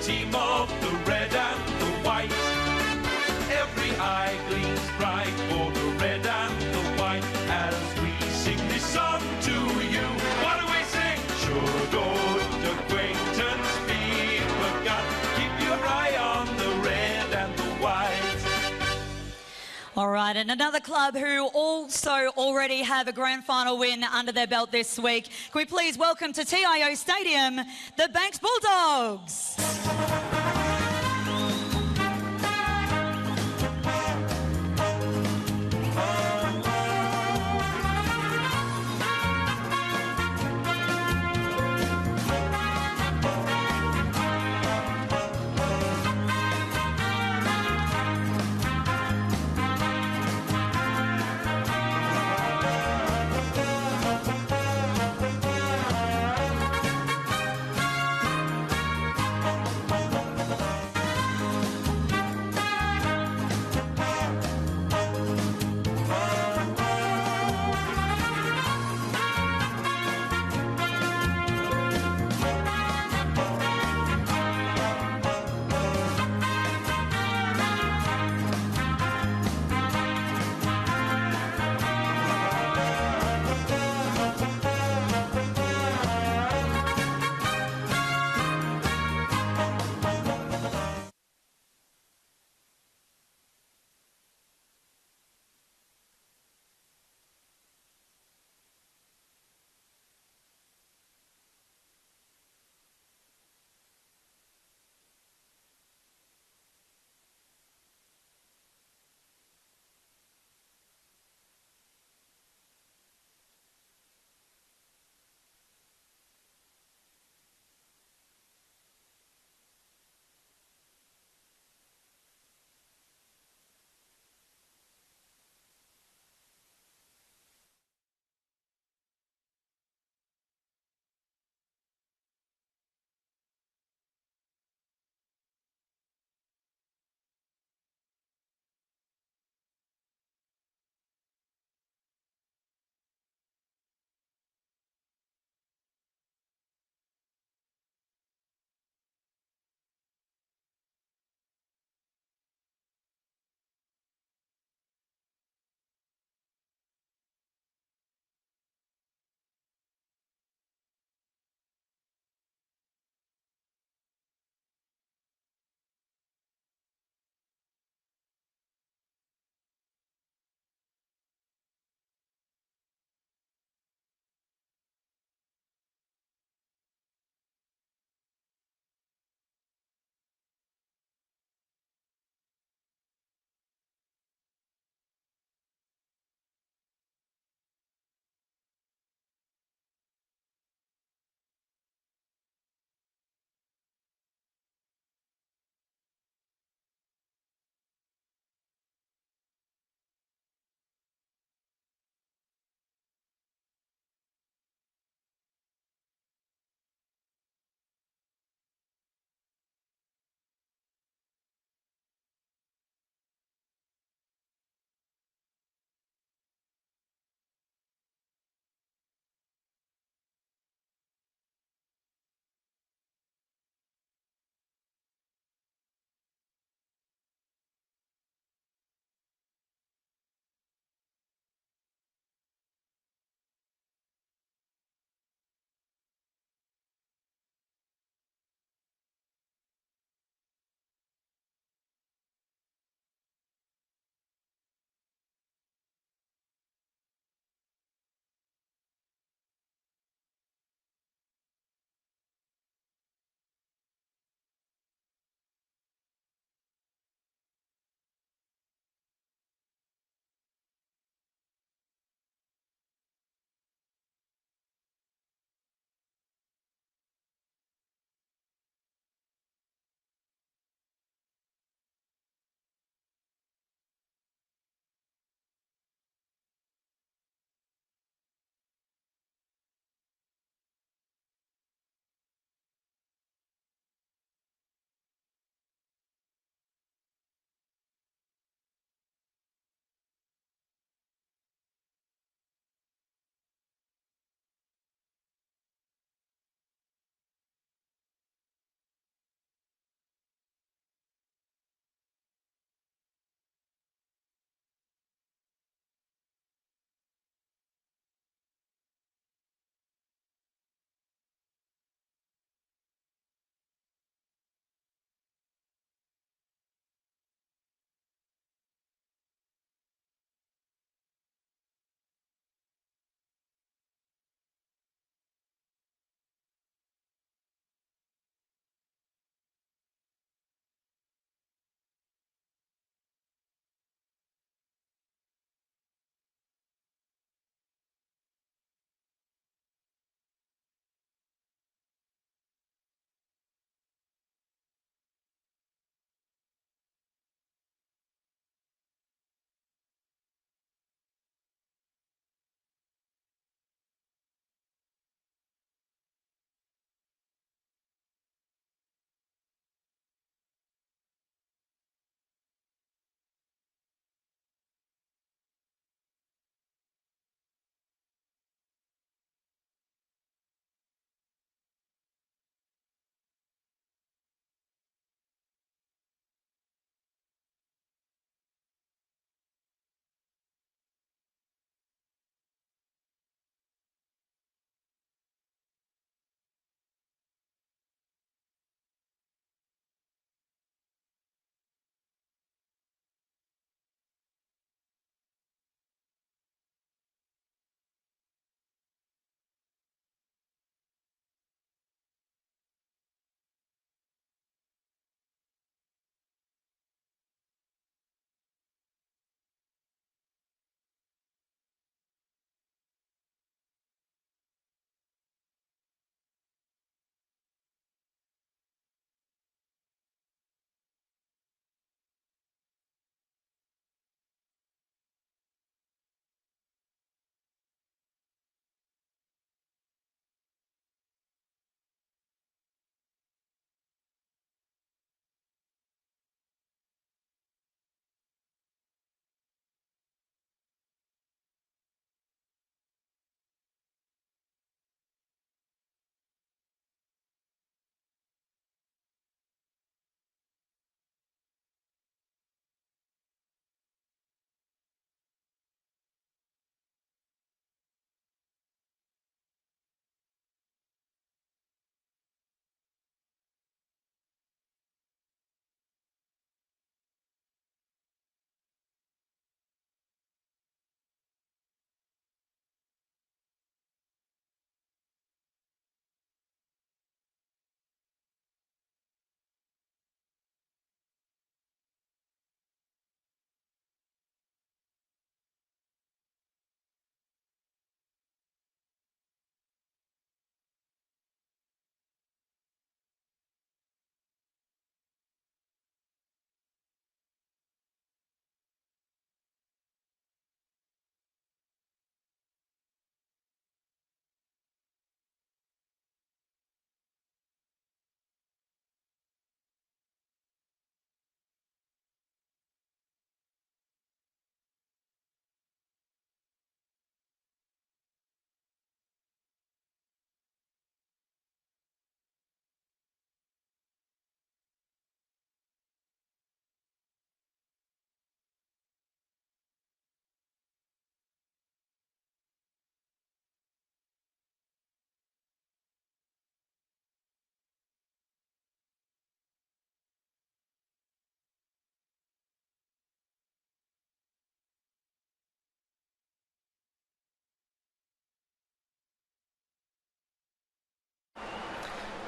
team of the red and the white. Every eye gleams bright for the red and the white as we sing this song to you. What do we sing? Should old acquaintance be forgot? Keep your eye on the red and the white. All right, and another club who also already have a grand final win under their belt this week. Can we please welcome to TIO Stadium, the Banks Bulldogs.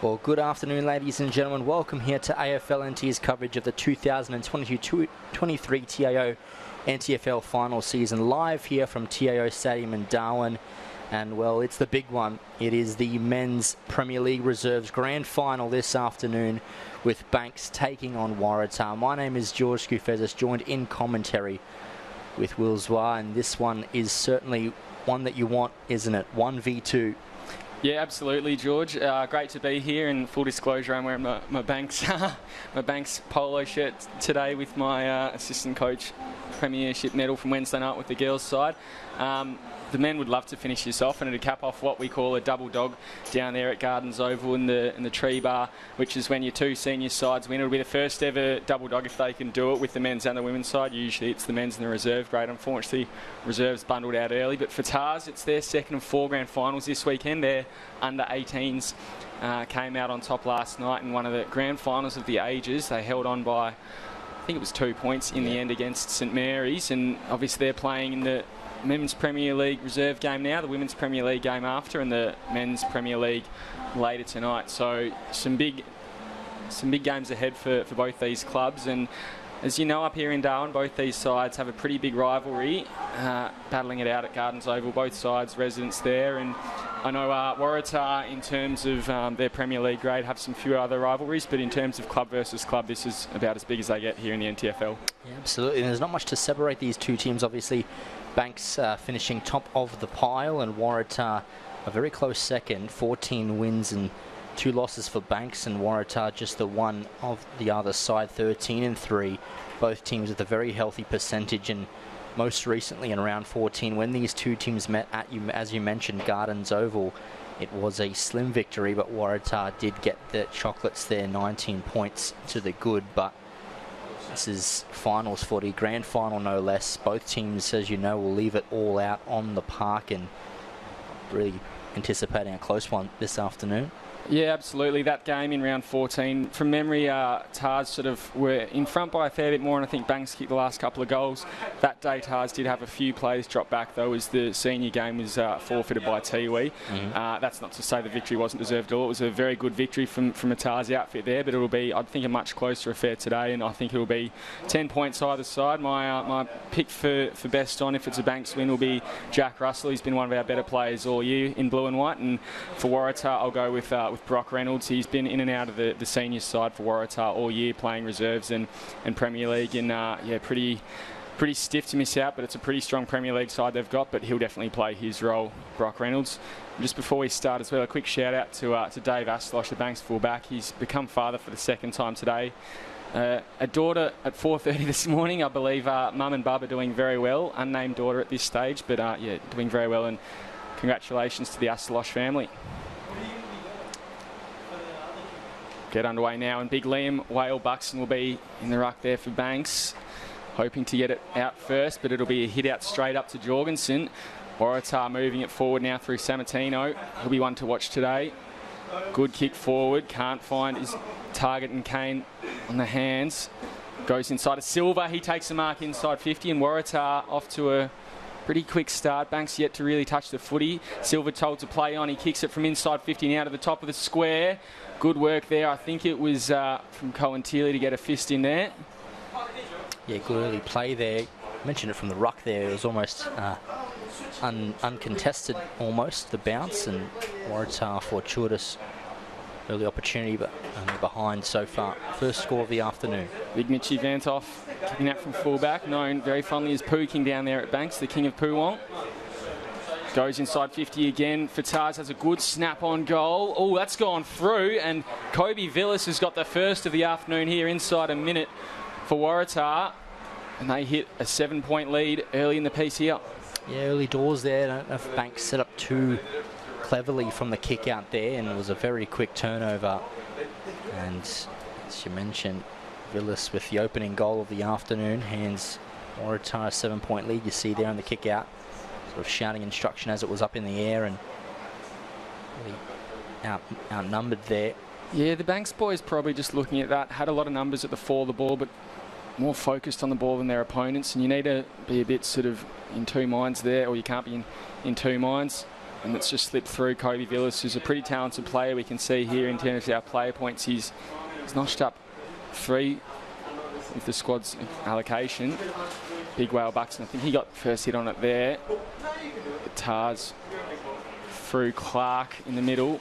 Well, good afternoon, ladies and gentlemen. Welcome here to AFL NT's coverage of the 2022-23 TIO NTFL final season, live here from TIO Stadium in Darwin. And, well, it's the big one. It is the Men's Premier League Reserves Grand Final this afternoon with Banks taking on Waratah. My name is George Scoufezis, joined in commentary with Will Zwar, and this one is certainly one that you want, isn't it? 1v2. Yeah, absolutely, George. Great to be here. And full disclosure, I'm wearing my Banks my Banks polo shirt today with my assistant coach premiership medal from Wednesday night with the girls' side. The men would love to finish this off, and it'd cap off what we call a double dog down there at Gardens Oval in the tree bar, which is when your two senior sides win. It'll be the first ever double dog if they can do it with the men's and the women's side. Usually it's the men's and the reserve grade. Unfortunately, reserves bundled out early. But for TARS, it's their second of 4 grand finals this weekend. Their under-18s came out on top last night in one of the grand finals of the ages. They held on by, I think it was 2 points in the end against St Mary's, and obviously they're playing in the Men's Premier League reserve game now, the Women's Premier League game after, and the Men's Premier League later tonight. So some big games ahead for both these clubs. And as you know, up here in Darwin, both these sides have a pretty big rivalry, battling it out at Gardens Oval, both sides residents there. And I know Waratah, in terms of their Premier League grade, have some few other rivalries, but in terms of club versus club, this is about as big as they get here in the NTFL. Yeah, absolutely, and there's not much to separate these two teams. Obviously, Banks finishing top of the pile, and Waratah a very close second. 14 wins and 2 losses for Banks, and Waratah just the one of the other side, 13-3. Both teams with a very healthy percentage, and most recently in round 14, when these two teams met at, as you mentioned, Gardens Oval, it was a slim victory, but Waratah did get the chocolates there, 19 points to the good. But this is finals footy, grand final no less. Both teams, as you know, will leave it all out on the park, and really anticipating a close one this afternoon. Yeah, absolutely. That game in round 14, from memory, TARS sort of were in front by a fair bit more, and I think Banks kicked the last couple of goals. That day, TARS did have a few players drop back, though, as the senior game was forfeited by Tiwi. That's not to say the victory wasn't deserved at all. It was a very good victory from a TARS outfit there, but it'll be, I think, a much closer affair today, and I think it'll be 10 points either side. My pick for best on, if it's a Banks win, will be Jack Russell. He's been one of our better players all year in blue and white, and for Waratah, I'll go with Brock Reynolds. He's been in and out of the senior side for Waratah all year, playing reserves and Premier League, and pretty stiff to miss out, but it's a pretty strong Premier League side they've got, but he'll definitely play his role, Brock Reynolds. Just before we start as well, a quick shout out to Dave Aslosh, the Banks fullback. He's become father for the second time today. A daughter at 4:30 this morning. I believe mum and bub are doing very well. Unnamed daughter at this stage, but doing very well, and congratulations to the Aslosh family. Get underway now, and big Liam Whale Buxton will be in the ruck there for Banks, hoping to get it out first, but it'll be a hit out straight up to Jorgensen. Waratah moving it forward now through Sammartino. He'll be one to watch today. Good kick forward, can't find his target, and Kane on the hands. Goes inside of Silva, he takes a mark inside 50, and Waratah off to a pretty quick start. Banks yet to really touch the footy. Silva told to play on, he kicks it from inside 50 now to the top of the square. Good work there. I think it was from Cohen Teely to get a fist in there. Yeah, good early play there. I mentioned it from the ruck there. It was almost uncontested, almost, the bounce, and Waratah fortuitous early opportunity, but only behind so far. First score of the afternoon. Big Mitchie Vantoff kicking out from fullback, known very fondly as Poo King down there at Banks, the king of Poowong. Goes inside 50 again. Fataz has a good snap-on goal. Oh, that's gone through, and Kobe Villas has got the first of the afternoon here inside a minute for Waratah, and they hit a 7-point lead early in the piece here. Yeah, early doors there. I don't know if Banks set up too cleverly from the kick out there, and it was a very quick turnover. And as you mentioned, Villas with the opening goal of the afternoon hands Waratah a 7-point lead. You see there on the kick out, sort of shouting instruction as it was up in the air, and really outnumbered there. Yeah, the Banks boys probably just looking at that, had a lot of numbers at the fall of the ball, but more focused on the ball than their opponents, and you need to be a bit sort of in two minds there, or you can't be in two minds. and it's just slipped through. Kobe Villas, who's a pretty talented player, we can see here in terms of our player points. He's notched up 3 with the squad's allocation. Big Whale Buxton, I think he got the first hit on it there. The Tars through Clark in the middle.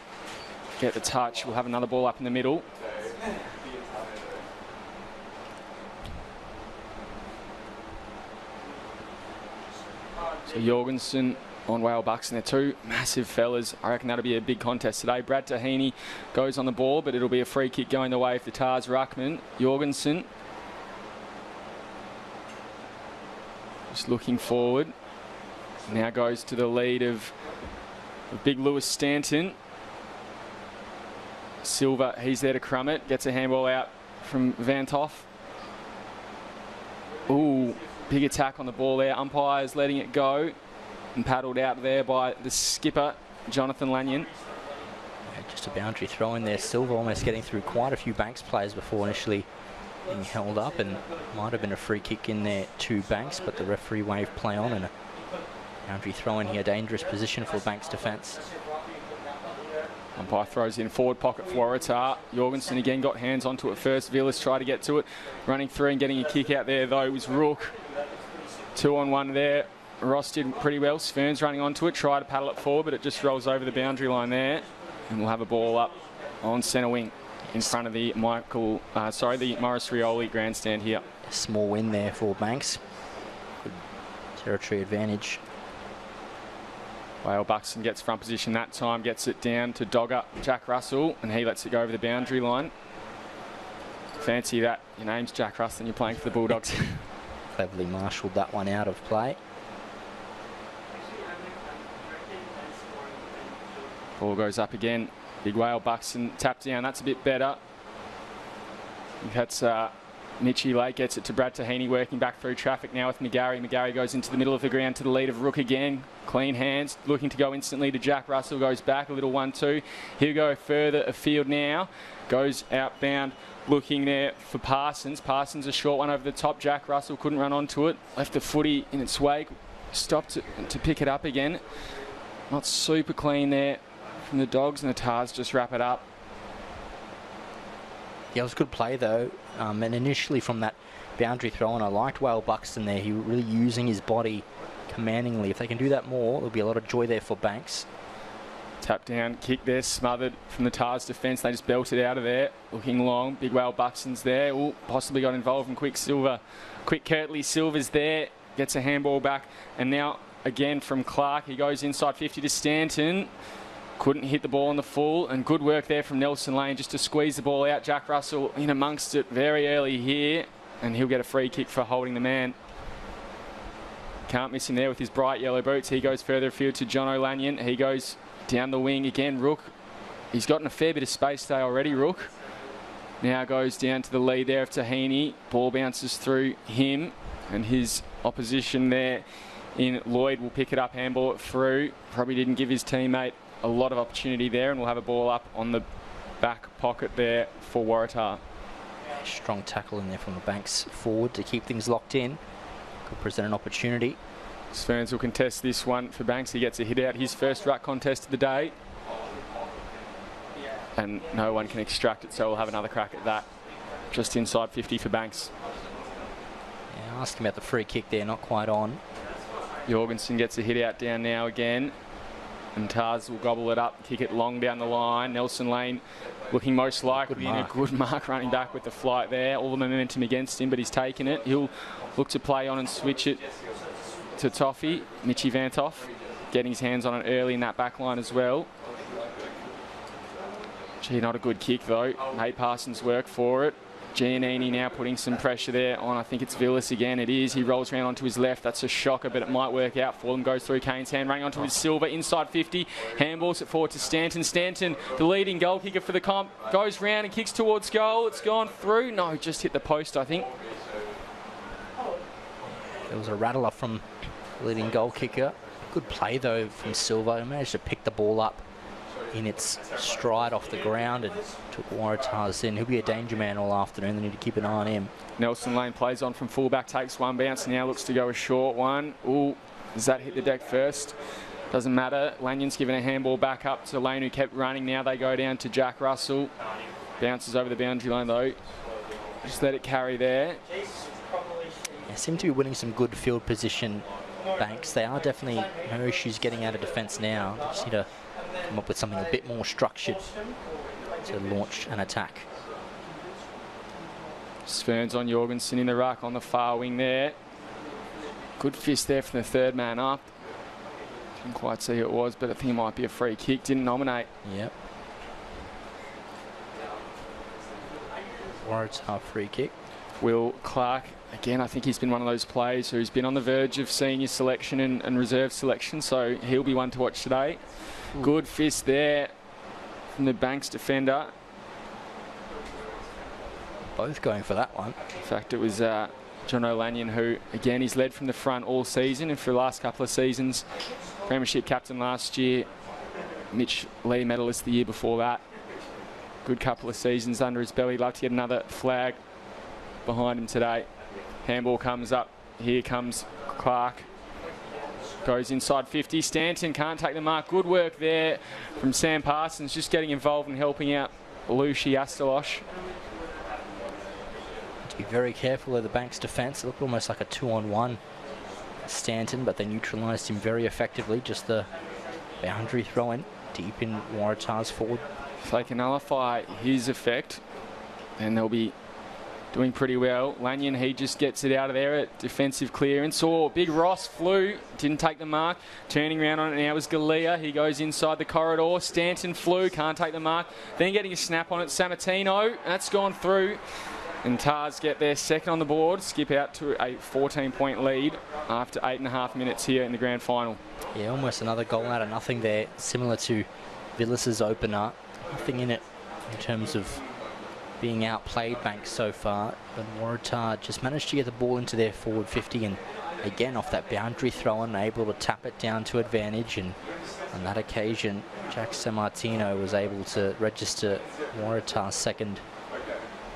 Get the touch. We'll have another ball up in the middle. So Jorgensen on Whale Buxton. They're 2 massive fellas. I reckon that'll be a big contest today. Brad Tahini goes on the ball, but it'll be a free kick going the way of the Tars ruckman. Jorgensen just looking forward. Now goes to the lead of big Lewis Stanton. Silva, he's there to crumb it. Gets a handball out from Van Toff. Ooh, big attack on the ball there. Umpires letting it go. And paddled out there by the skipper, Jonathan Lanyon. Yeah, just a boundary throw in there. Silva almost getting through quite a few Banks players before initially being held up, and might have been a free kick in there to Banks, but the referee waved play on, and a boundary throw in here. Dangerous position for Banks defence. Umpire throws in forward pocket for Waratah. Jorgensen again got hands onto it first. Villas tried to get to it. Running through and getting a kick out there though was Rook. 2-on-1 there. Ross did pretty well. Svern's running onto it, tried to paddle it forward, but it just rolls over the boundary line there. And we'll have a ball up on centre wing in front of the the Maurice Rioli grandstand here. A small win there for Banks. Good territory advantage. Whale Buxton gets front position that time, gets it down to Dogger Jack Russell, and he lets it go over the boundary line. Fancy that. Your name's Jack Russell and you're playing for the Bulldogs. Cleverly marshalled that one out of play. Ball goes up again. Big Whale Buxton tapped down. That's a bit better. That's Mitchie Lake gets it to Brad Tahini, working back through traffic now with McGarry. McGarry goes into the middle of the ground to the lead of Rook again. Clean hands, looking to go instantly to Jack Russell. Goes back a little 1-2. He'll go further afield now. Goes outbound, looking there for Parsons. Parsons a short one over the top. Jack Russell couldn't run onto it. Left the footy in its wake. Stopped to pick it up again. Not super clean there from the Dogs, and the Tars just wrap it up. Yeah, it was good play though, and initially from that boundary throw, and I liked Whale Buxton there. He really using his body commandingly. If they can do that more, there'll be a lot of joy there for Banks. Tap down, kick there, smothered from the Tars defence. They just belted out of there, looking long. Big Whale Buxton's there. Ooh, possibly got involved in Quick Kirtley Silver's there. Gets a handball back, and now again from Clark. He goes inside 50 to Stanton. Couldn't hit the ball on the full, and good work there from Nelson Lane just to squeeze the ball out. Jack Russell in amongst it very early here, and he'll get a free kick for holding the man. Can't miss him there with his bright yellow boots. He goes further afield to John O'Lanyon. He goes down the wing again. Rook, he's gotten a fair bit of space there already, Rook. Now goes down to the lead there of Tahini. Ball bounces through him, and his opposition there in Lloyd will pick it up, handball it through. Probably didn't give his teammate a lot of opportunity there, and we'll have a ball up on the back pocket there for Waratah. Strong tackle in there from the Banks forward to keep things locked in. Could present an opportunity. Sferns will contest this one for Banks. He gets a hit out, his first ruck contest of the day, and no one can extract it, so we'll have another crack at that. Just inside 50 for Banks. Yeah, asked him about the free kick there, not quite on. Jorgensen gets a hit out down now again, and Tars will gobble it up, kick it long down the line. Nelson Lane looking most likely in a good mark, running back with the flight there. All the momentum against him, but he's taken it. He'll look to play on and switch it to Toffee. Mitchie Van Toff getting his hands on it early in that back line as well. Gee, not a good kick though. Nate Parsons work for it. Giannini now putting some pressure there on, I think it's Villas again. It is. He rolls around onto his left. That's a shocker, but it might work out for them. Goes through Kane's hand, running onto his Silver, inside 50. Handballs it forward to Stanton. Stanton, the leading goal kicker for the comp, goes round and kicks towards goal. It's gone through. No, just hit the post, I think. There was a rattler from the leading goal kicker. Good play though from Silva. He managed to pick the ball up in its stride off the ground and took Waratah's in. He'll be a danger man all afternoon. They need to keep an eye on him. Nelson Lane plays on from fullback, takes one bounce, now looks to go a short one. Ooh, does that hit the deck first? Doesn't matter. Lanyon's given a handball back up to Lane, who kept running. Now they go down to Jack Russell. Bounces over the boundary line though. Just let it carry there. They seem to be winning some good field position, Banks. They are definitely no issues getting out of defence now. They just need to come up with something a bit more structured to launch an attack. Sverns on Jorgensen in the ruck on the far wing there. Good fist there from the third man up. Didn't quite see who it was, but I think it might be a free kick. Didn't nominate. Yep. Waratah free kick. Will Clark, again, I think he's been one of those players who's been on the verge of senior selection and reserve selection, so he'll be one to watch today. Ooh. Good fist there from the Banks defender. Both going for that one. In fact, it was John O'Lanion who, again, he's led from the front all season, and for the last couple of seasons, Premiership captain last year, Mitch Lee medalist the year before that. Good couple of seasons under his belt. He'd like to get another flag behind him today. Handball comes up. Here comes Clark. Goes inside 50. Stanton can't take the mark. Good work there from Sam Parsons, just getting involved and helping out Lucy Astelosh. To be very careful of the Banks defence. It looked almost like a 2-on-1 Stanton, but they neutralised him very effectively. Just the boundary throw in deep in Waratah's forward. If they can nullify his effect, then they'll be doing pretty well. Lanyon, he just gets it out of there at defensive clearance. Oh, Big Ross flew, didn't take the mark. Turning around on it now is Galea. He goes inside the corridor. Stanton flew, can't take the mark. Then getting a snap on it, Sammartino. That's gone through. And Tars get their second on the board, skip out to a 14-point lead after 8.5 minutes here in the grand final. Yeah, almost another goal out of nothing there, similar to Villas's opener. Nothing in it in terms of being outplayed Banks so far, but Waratah just managed to get the ball into their forward 50, and again off that boundary throw and able to tap it down to advantage. And on that occasion, Jack Sammartino was able to register Waratah's second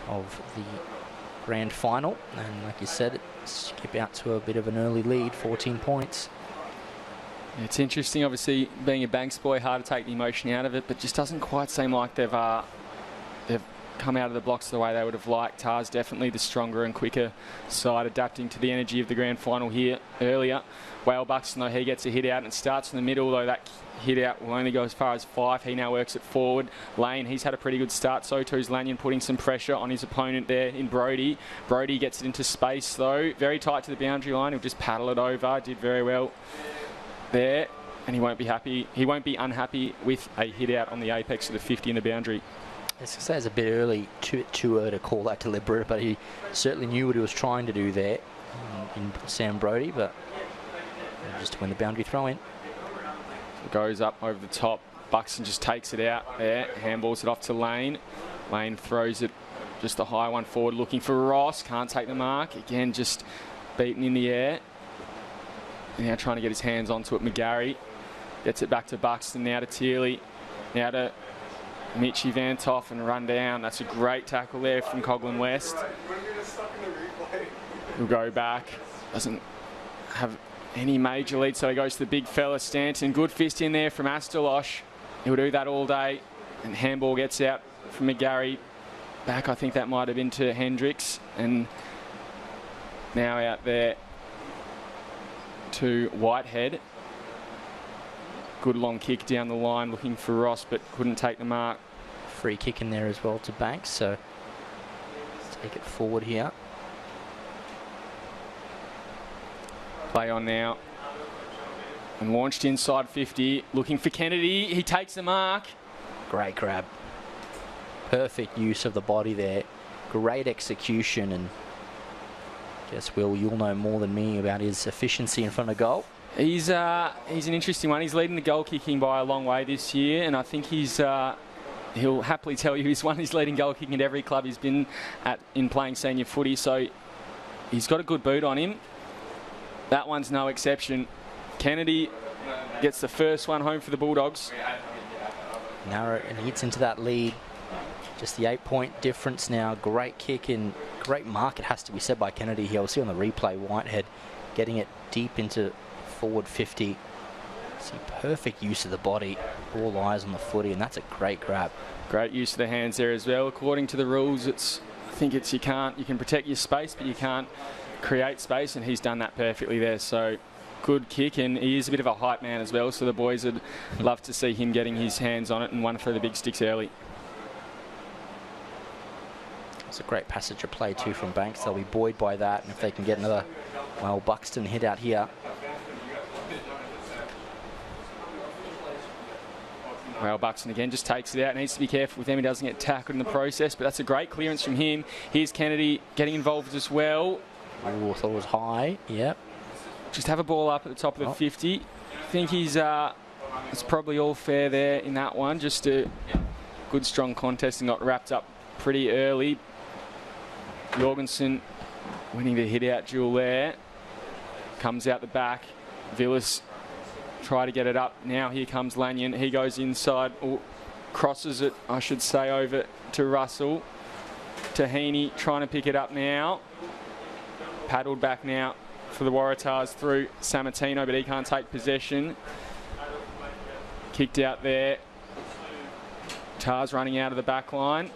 of the grand final, and like you said, skip out to a bit of an early lead, 14 points. It's interesting, obviously, being a Banks boy, hard to take the emotion out of it, but just doesn't quite seem like they've come out of the blocks the way they would have liked. Tars definitely the stronger and quicker side, adapting to the energy of the grand final here earlier. Whale Buxton, though, he gets a hit out and it starts in the middle, though that hit out will only go as far as 5. He now works it forward. Lane, he's had a pretty good start, so too is Lanyon, putting some pressure on his opponent there in Brody. Brody gets it into space, though, very tight to the boundary line. He'll just paddle it over, did very well there, and he won't be happy. He won't be unhappy with a hit out on the apex of the 50 in the boundary. It's a bit early to call that deliberate, but he certainly knew what he was trying to do there in Sam Brody, but just to win the boundary throw in. It goes up over the top. Buxton just takes it out there, handballs it off to Lane. Lane throws it just a high one forward, looking for Ross. Can't take the mark. Again, just beaten in the air. Now trying to get his hands onto it. McGarry gets it back to Buxton, now to Tearley, now to Mitchie Vantoff, and run down. That's a great tackle there from Coghlan West. He'll go back. Doesn't have any major lead, so he goes to the big fella, Stanton. Good fist in there from Astelosh. He'll do that all day. And handball gets out from McGarry. Back, I think that might have been to Hendricks. And now out there to Whitehead. Good long kick down the line, looking for Ross, but couldn't take the mark. Free kick in there as well to Banks, so take it forward here. Play on now. And launched inside 50, looking for Kennedy. He takes the mark. Great grab. Perfect use of the body there. Great execution, and guess, Will, you'll know more than me about his efficiency in front of goal. He's an interesting one. He's leading the goal kicking by a long way this year, and I think he'll happily tell you he's won his leading goal kicking at every club he's been at in playing senior footy, so he's got a good boot on him. That one's no exception. Kennedy gets the first one home for the Bulldogs. Narrow, and he gets into that lead. Just the 8-point difference now. Great kick and great mark, it has to be said, by Kennedy here. We'll see on the replay, Whitehead getting it deep into forward 50. See, perfect use of the body, all eyes on the footy, and that's a great grab. Great use of the hands there as well. According to the rules, I think it's you can protect your space, but you can't create space, and he's done that perfectly there. So good kick, and he is a bit of a hype man as well, so the boys would love to see him getting his hands on it and one for the big sticks early. It's a great passage of play too from Banks. They'll be buoyed by that, and if they can get another, well, Buxton hit out here. Well, Buxton again just takes it out. Needs to be careful with him. He doesn't get tackled in the process, but that's a great clearance from him. Here's Kennedy getting involved as well. Oh, I thought it was high. Yep. Just have a ball up at the top of the 50. I think he's it's probably all fair there in that one. Just a good, strong contest and got wrapped up pretty early. Jorgensen winning the hit-out duel there. Comes out the back. Villas try to get it up. Now here comes Lanyon. He goes inside, or crosses it, I should say, over to Russell. Tahini trying to pick it up now. Paddled back now for the Waratahs through Sammartino, but he can't take possession. Kicked out there. Tars running out of the back line.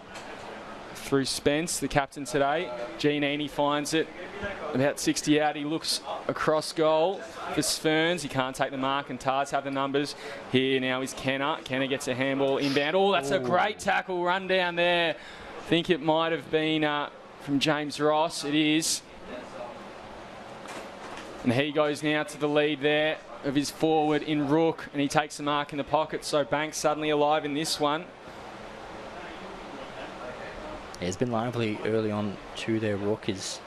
Through Spence, the captain today. Giannini finds it. About 60 out, he looks across goal for Ferns. He can't take the mark, and Tars have the numbers. Here now is Kenner. Kenner gets a handball inbound. Oh, that's a great tackle run down there. I think it might have been from James Ross. It is. And he goes now to the lead there of his forward in Rook, and he takes the mark in the pocket. So Banks suddenly alive in this one. Yeah, it's been lively early on too. Their Rook is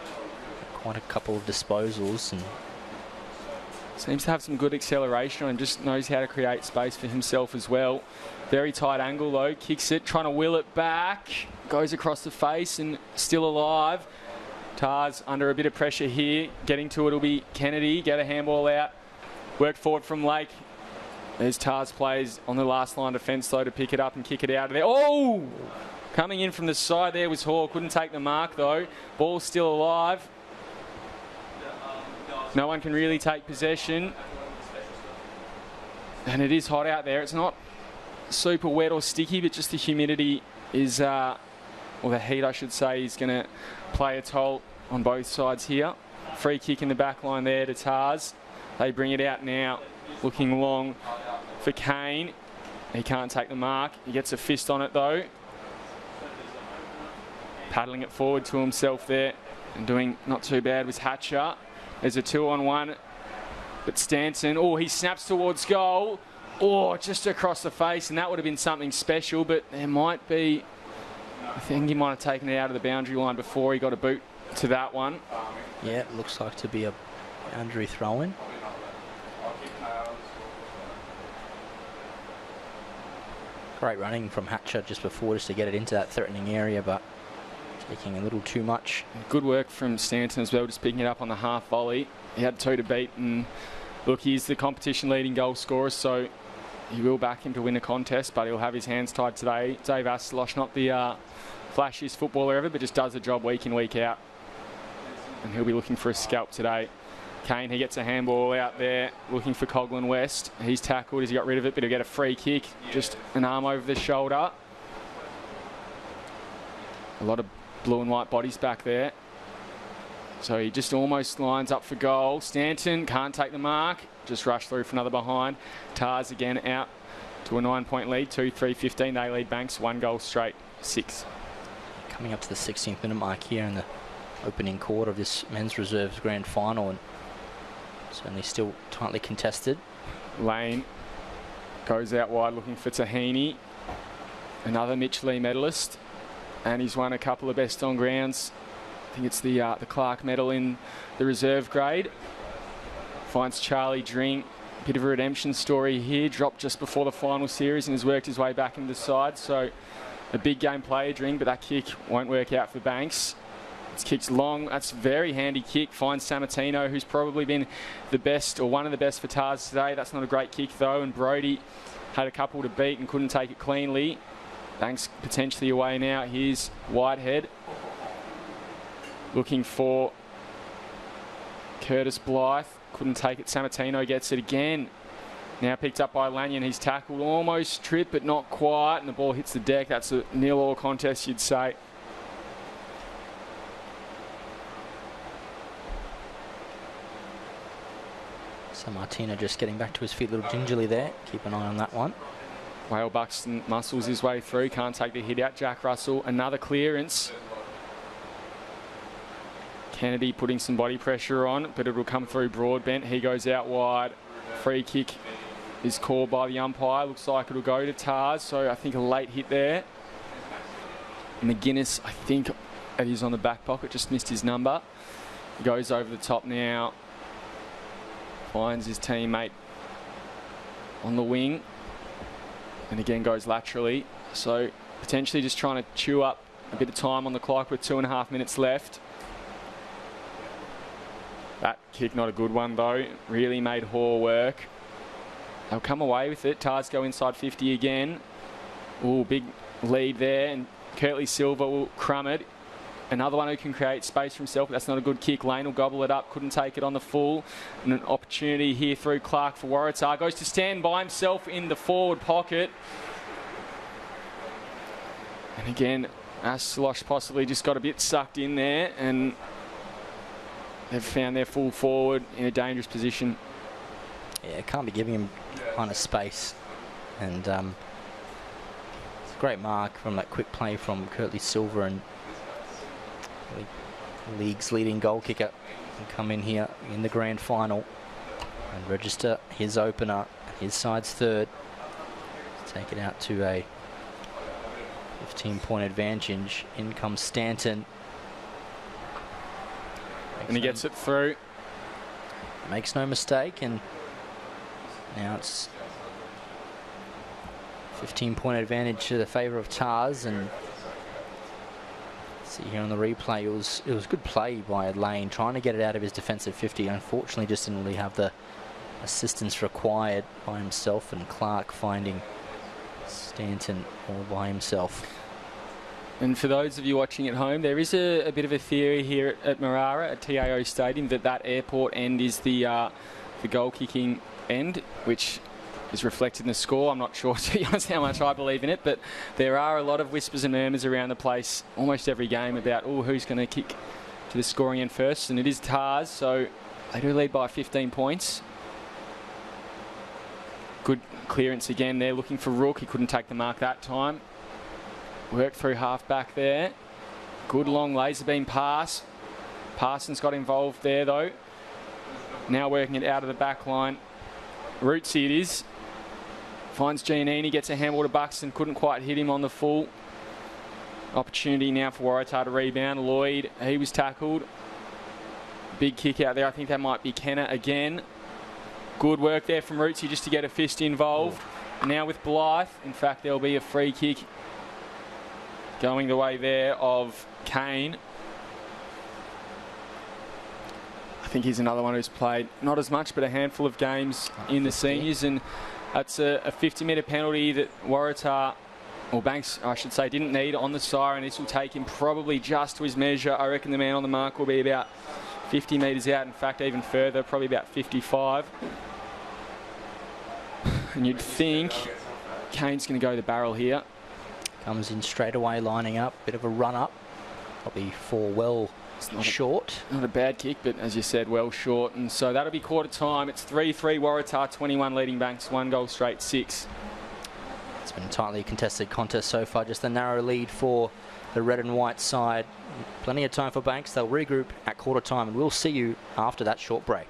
quite a couple of disposals and seems to have some good acceleration and just knows how to create space for himself as well. Very tight angle though, kicks it, trying to will it back, goes across the face and still alive. Tars under a bit of pressure here, getting to it will be Kennedy, get a handball out, work forward from Lake. There's Tars plays on the last line defence though to pick it up and kick it out of there. Oh! Coming in from the side there was Hall, couldn't take the mark though. Ball's still alive. No one can really take possession. And it is hot out there. It's not super wet or sticky, but just the humidity is, or the heat I should say, is going to play a toll on both sides here. Free kick in the back line there to Tars. They bring it out now, looking long for Kane. He can't take the mark. He gets a fist on it though. Paddling it forward to himself there and doing not too bad was Hatcher. There's a 2-on-1, but Stanton, oh, he snaps towards goal. Oh, just across the face, and that would have been something special, but there might be, I think he might have taken it out of the boundary line before he got a boot to that one. yeah, it looks like to be a boundary throw-in. Great running from Hatcher just before, just to get it into that threatening area, but taking a little too much. Good work from Stanton as well, just picking it up on the half volley. He had 2 to beat, and look, he's the competition leading goal scorer, so he will back him to win the contest, but he'll have his hands tied today. Dave Astelosh, not the flashiest footballer ever, but just does the job week in, week out. And he'll be looking for a scalp today. Kane, he gets a handball out there, looking for Coghlan West. He's tackled, he's got rid of it, but he'll get a free kick. Just an arm over the shoulder. A lot of blue and white bodies back there. So he just almost lines up for goal. Stanton can't take the mark. Just rush through for another behind. Tars again out to a 9-point lead. 2-3-15. They lead Banks 1 goal straight. 6. Coming up to the 16th minute mark here in the opening quarter of this men's reserves grand final, and certainly still tightly contested. Lane goes out wide looking for Tahini. Another Mitch Lee medalist. And he's won a couple of best on grounds. I think it's the Clark medal in the reserve grade. Finds Charlie Dring. Bit of a redemption story here. Dropped just before the final series and has worked his way back into the side. So a big game player, Dring, but that kick won't work out for Banks. It's kicked long. That's a very handy kick. Finds Sammartino, who's probably been the best or one of the best for Tars today. That's not a great kick though. And Brody had a couple to beat and couldn't take it cleanly. Banks potentially away now. Here's Whitehead looking for Curtis Blythe. Couldn't take it. Sammartino gets it again. Now picked up by Lanyon. He's tackled, almost tripped, but not quite. And the ball hits the deck. That's a 0-0 contest, you'd say. So Martina just getting back to his feet a little gingerly there. Keep an eye on that one. Whale Buxton muscles his way through. Can't take the hit out. Jack Russell, another clearance. Kennedy putting some body pressure on, but it'll come through Broadbent. He goes out wide. Free kick is called by the umpire. Looks like it'll go to Tars, so I think a late hit there. McGuinness, I think it is on the back pocket, just missed his number. Goes over the top now. Finds his teammate on the wing. And again goes laterally. So potentially just trying to chew up a bit of time on the clock with 2.5 minutes left. That kick, not a good one though. Really made Hall work. They'll come away with it. Tars go inside 50 again. Ooh, big lead there. And Curtly Silva will crumb it. Another one who can create space for himself. But that's not a good kick. Lane will gobble it up. Couldn't take it on the full. And an opportunity here through Clark for Waratah. Goes to stand by himself in the forward pocket. And again, Aslosh possibly just got a bit sucked in there. And they've found their full forward in a dangerous position. Yeah, can't be giving him kind of space. And it's a great mark from that quick play from Curtly Silva, and the league's leading goal kicker can come in here in the grand final and register his opener, his side's third. Take it out to a 15-point advantage. In comes Stanton. And he gets it through. Makes no mistake, and now it's 15-point advantage to the favour of Tars. And see here on the replay, it was good play by Lane, trying to get it out of his defensive 50. Unfortunately, just didn't really have the assistance required by himself, and Clark finding Stanton all by himself. And for those of you watching at home, there is a bit of a theory here at Marara, at TIO Stadium, that airport end is the goal-kicking end, which is reflected in the score. I'm not sure, to be honest, how much I believe in it, but there are a lot of whispers and murmurs around the place almost every game about, who's going to kick to the scoring end first, and it is Tars, so they do lead by 15 points. Good clearance again there, looking for Rook. He couldn't take the mark that time. Work through half back there. Good long laser beam pass. Parsons got involved there though. Now working it out of the back line. Rootsy it is. Finds Giannini, gets a handball to Buxton. Couldn't quite hit him on the full. Opportunity now for Waratah to rebound. Lloyd, he was tackled. Big kick out there. I think that might be Kenner again. Good work there from Rootsy just to get a fist involved. Now with Blythe, in fact, there'll be a free kick going the way there of Kane. I think he's another one who's played not as much, but a handful of games in the seniors, and that's a 50-metre penalty that Waratah, or Banks, I should say, didn't need on the siren. This will take him probably just to his measure. I reckon the man on the mark will be about 50 metres out. In fact, even further, probably about 55. And you'd think Kane's going to go the barrel here. Comes in straight away, lining up. Bit of a run up. Probably fall well short. Not a bad kick, but as you said, well short. And so that'll be quarter time. It's 3-3 Waratah, 21 leading Banks, 1 goal straight, 6. It's been a tightly contested contest so far. Just a narrow lead for the red and white side. Plenty of time for Banks. They'll regroup at quarter time, and we'll see you after that short break.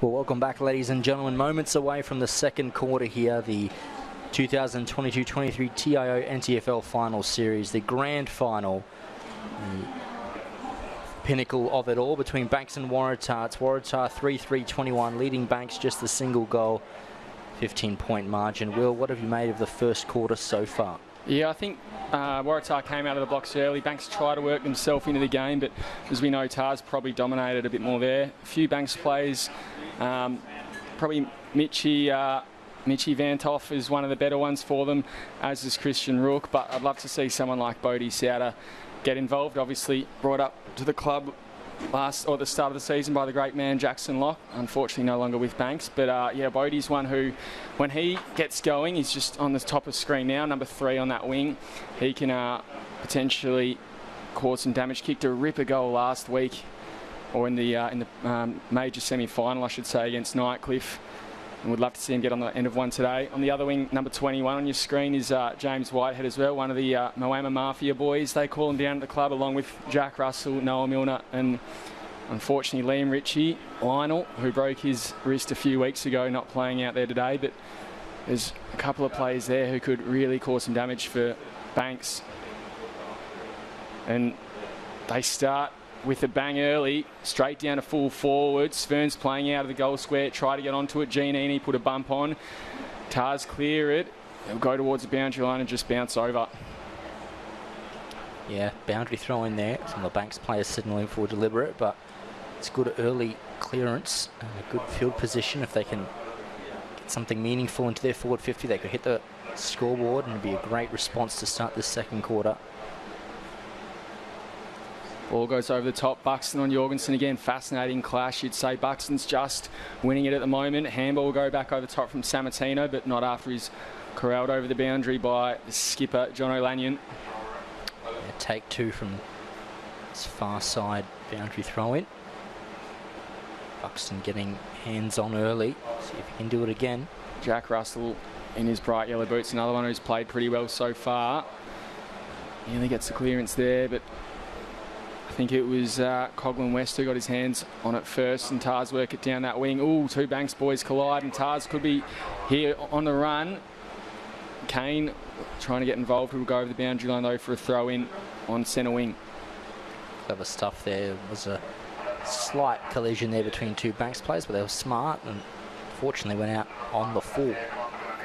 Well, welcome back, ladies and gentlemen. Moments away from the second quarter here, the 2022-23 TIO NTFL Final Series, the grand final, the pinnacle of it all between Banks and Waratah. It's Waratah 3-3-21, leading Banks just a single goal, 15-point margin. Will, what have you made of the first quarter so far? Yeah, I think Waratah came out of the blocks early. Banks tried to work themselves into the game, but as we know, Tars probably dominated a bit more there. A few Banks plays, probably Mitchie Vantoff is one of the better ones for them, as is Christian Rook, but I'd love to see someone like Bodie Souter get involved. Obviously brought up to the club at the start of the season by the great man Jackson Locke, unfortunately no longer with Banks, but yeah, Bodie's one who, when he gets going, he's just on the top of screen now, number 3 on that wing. He can potentially cause some damage. Kicked a ripper goal last week, or in the major semi-final, I should say, against Nightcliff. And would love to see him get on the end of one today. On the other wing, number 21 on your screen is James Whitehead as well, one of the Moama Mafia boys. They call him down at the club, along with Jack Russell, Noah Milner, and unfortunately Liam Ritchie. Lionel, who broke his wrist a few weeks ago, not playing out there today, but there's a couple of players there who could really cause some damage for Banks. And they start with a bang early, straight down to full forward. Svern's playing out of the goal square, try to get onto it. Giannini put a bump on. Tars clear it. They'll go towards the boundary line and just bounce over. Yeah, boundary throw in there. Some of the Banks players signaling for deliberate, but it's good early clearance and a good field position. If they can get something meaningful into their forward 50, they could hit the scoreboard and it'd be a great response to start this second quarter. Ball goes over the top. Buxton on Jorgensen again. Fascinating clash, you'd say. Buxton's just winning it at the moment. Handball will go back over the top from Sammartino, but not after he's corralled over the boundary by the skipper, John O'Lanyon. Yeah, take 2 from this far side boundary throw in. Buxton getting hands on early. See if he can do it again. Jack Russell in his bright yellow boots. Another one who's played pretty well so far. Nearly gets the clearance there, but I think it was Coghlan West who got his hands on it first, and Tars work it down that wing. Ooh, 2 Banks boys collide, and Tars could be here on the run. Kane trying to get involved. He'll go over the boundary line though for a throw in on centre wing. Clever stuff there. There was a slight collision there between 2 Banks players, but they were smart and fortunately went out on the full.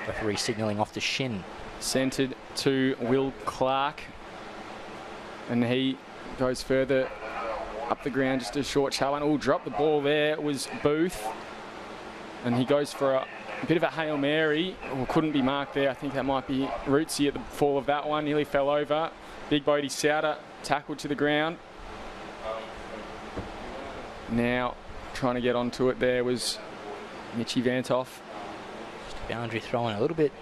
Referee signalling off the shin. Centred to Will Clark, and he goes further up the ground, just a short shallow one. Oh, dropped the ball there. It was Booth, and he goes for a bit of a Hail Mary. Oh, couldn't be marked there. I think that might be Rootsy at the fall of that one. Nearly fell over. Big Bodie Souter tackled to the ground. Now trying to get onto it there was Mitchie Vantoff. Just a boundary throw in a little bit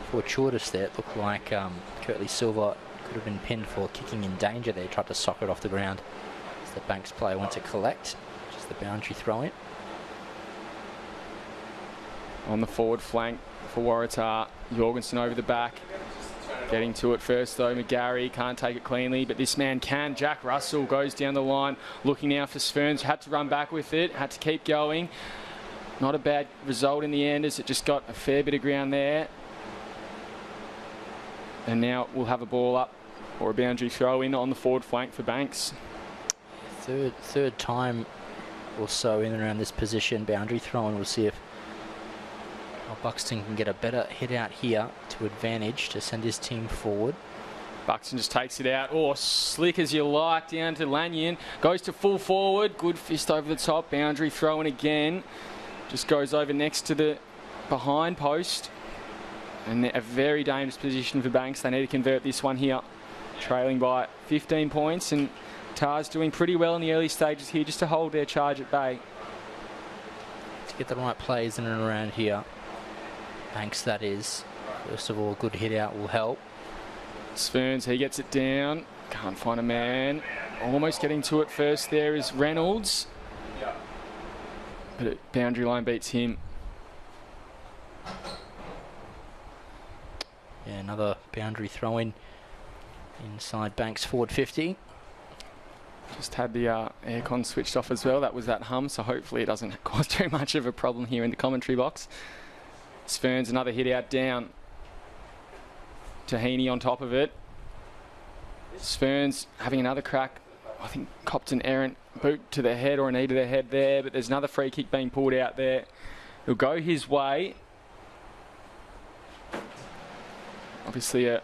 fortuitous there. It looked like Curtly Silva could have been pinned for kicking in danger there. Tried to sock it off the ground as the Banks player went to collect. Just the boundary throw in. On the forward flank for Waratah, Jorgensen over the back. Getting to it first though, McGarry can't take it cleanly, but this man can. Jack Russell goes down the line, looking now for Svens. Had to run back with it, had to keep going. Not a bad result in the end, as it just got a fair bit of ground there. And now we'll have a ball up or a boundary throw in on the forward flank for Banks. Third time or so in and around this position, boundary throw in. We'll see if Buxton can get a better hit out here to advantage to send his team forward. Buxton just takes it out. Oh, slick as you like, down to Lanyon. Goes to full forward. Good fist over the top. Boundary throw in again. Just goes over next to the behind post. And a very dangerous position for Banks. They need to convert this one here. Trailing by 15 points. And Tars doing pretty well in the early stages here just to hold their charge at bay. To get the right plays in and around here. Banks, that is. First of all, a good hit out will help. Svens, he gets it down. Can't find a man. Almost getting to it first there is Reynolds. But boundary line beats him. Yeah, another boundary throw in inside Banks forward 50. Just had the aircon switched off as well. That was that hum, so hopefully it doesn't cause too much of a problem here in the commentary box. Sferns another hit out down. Tahini on top of it. Sferns having another crack. I think copped an errant boot to the head or a knee to the head there, but there's another free kick being pulled out there. It'll go his way. Obviously a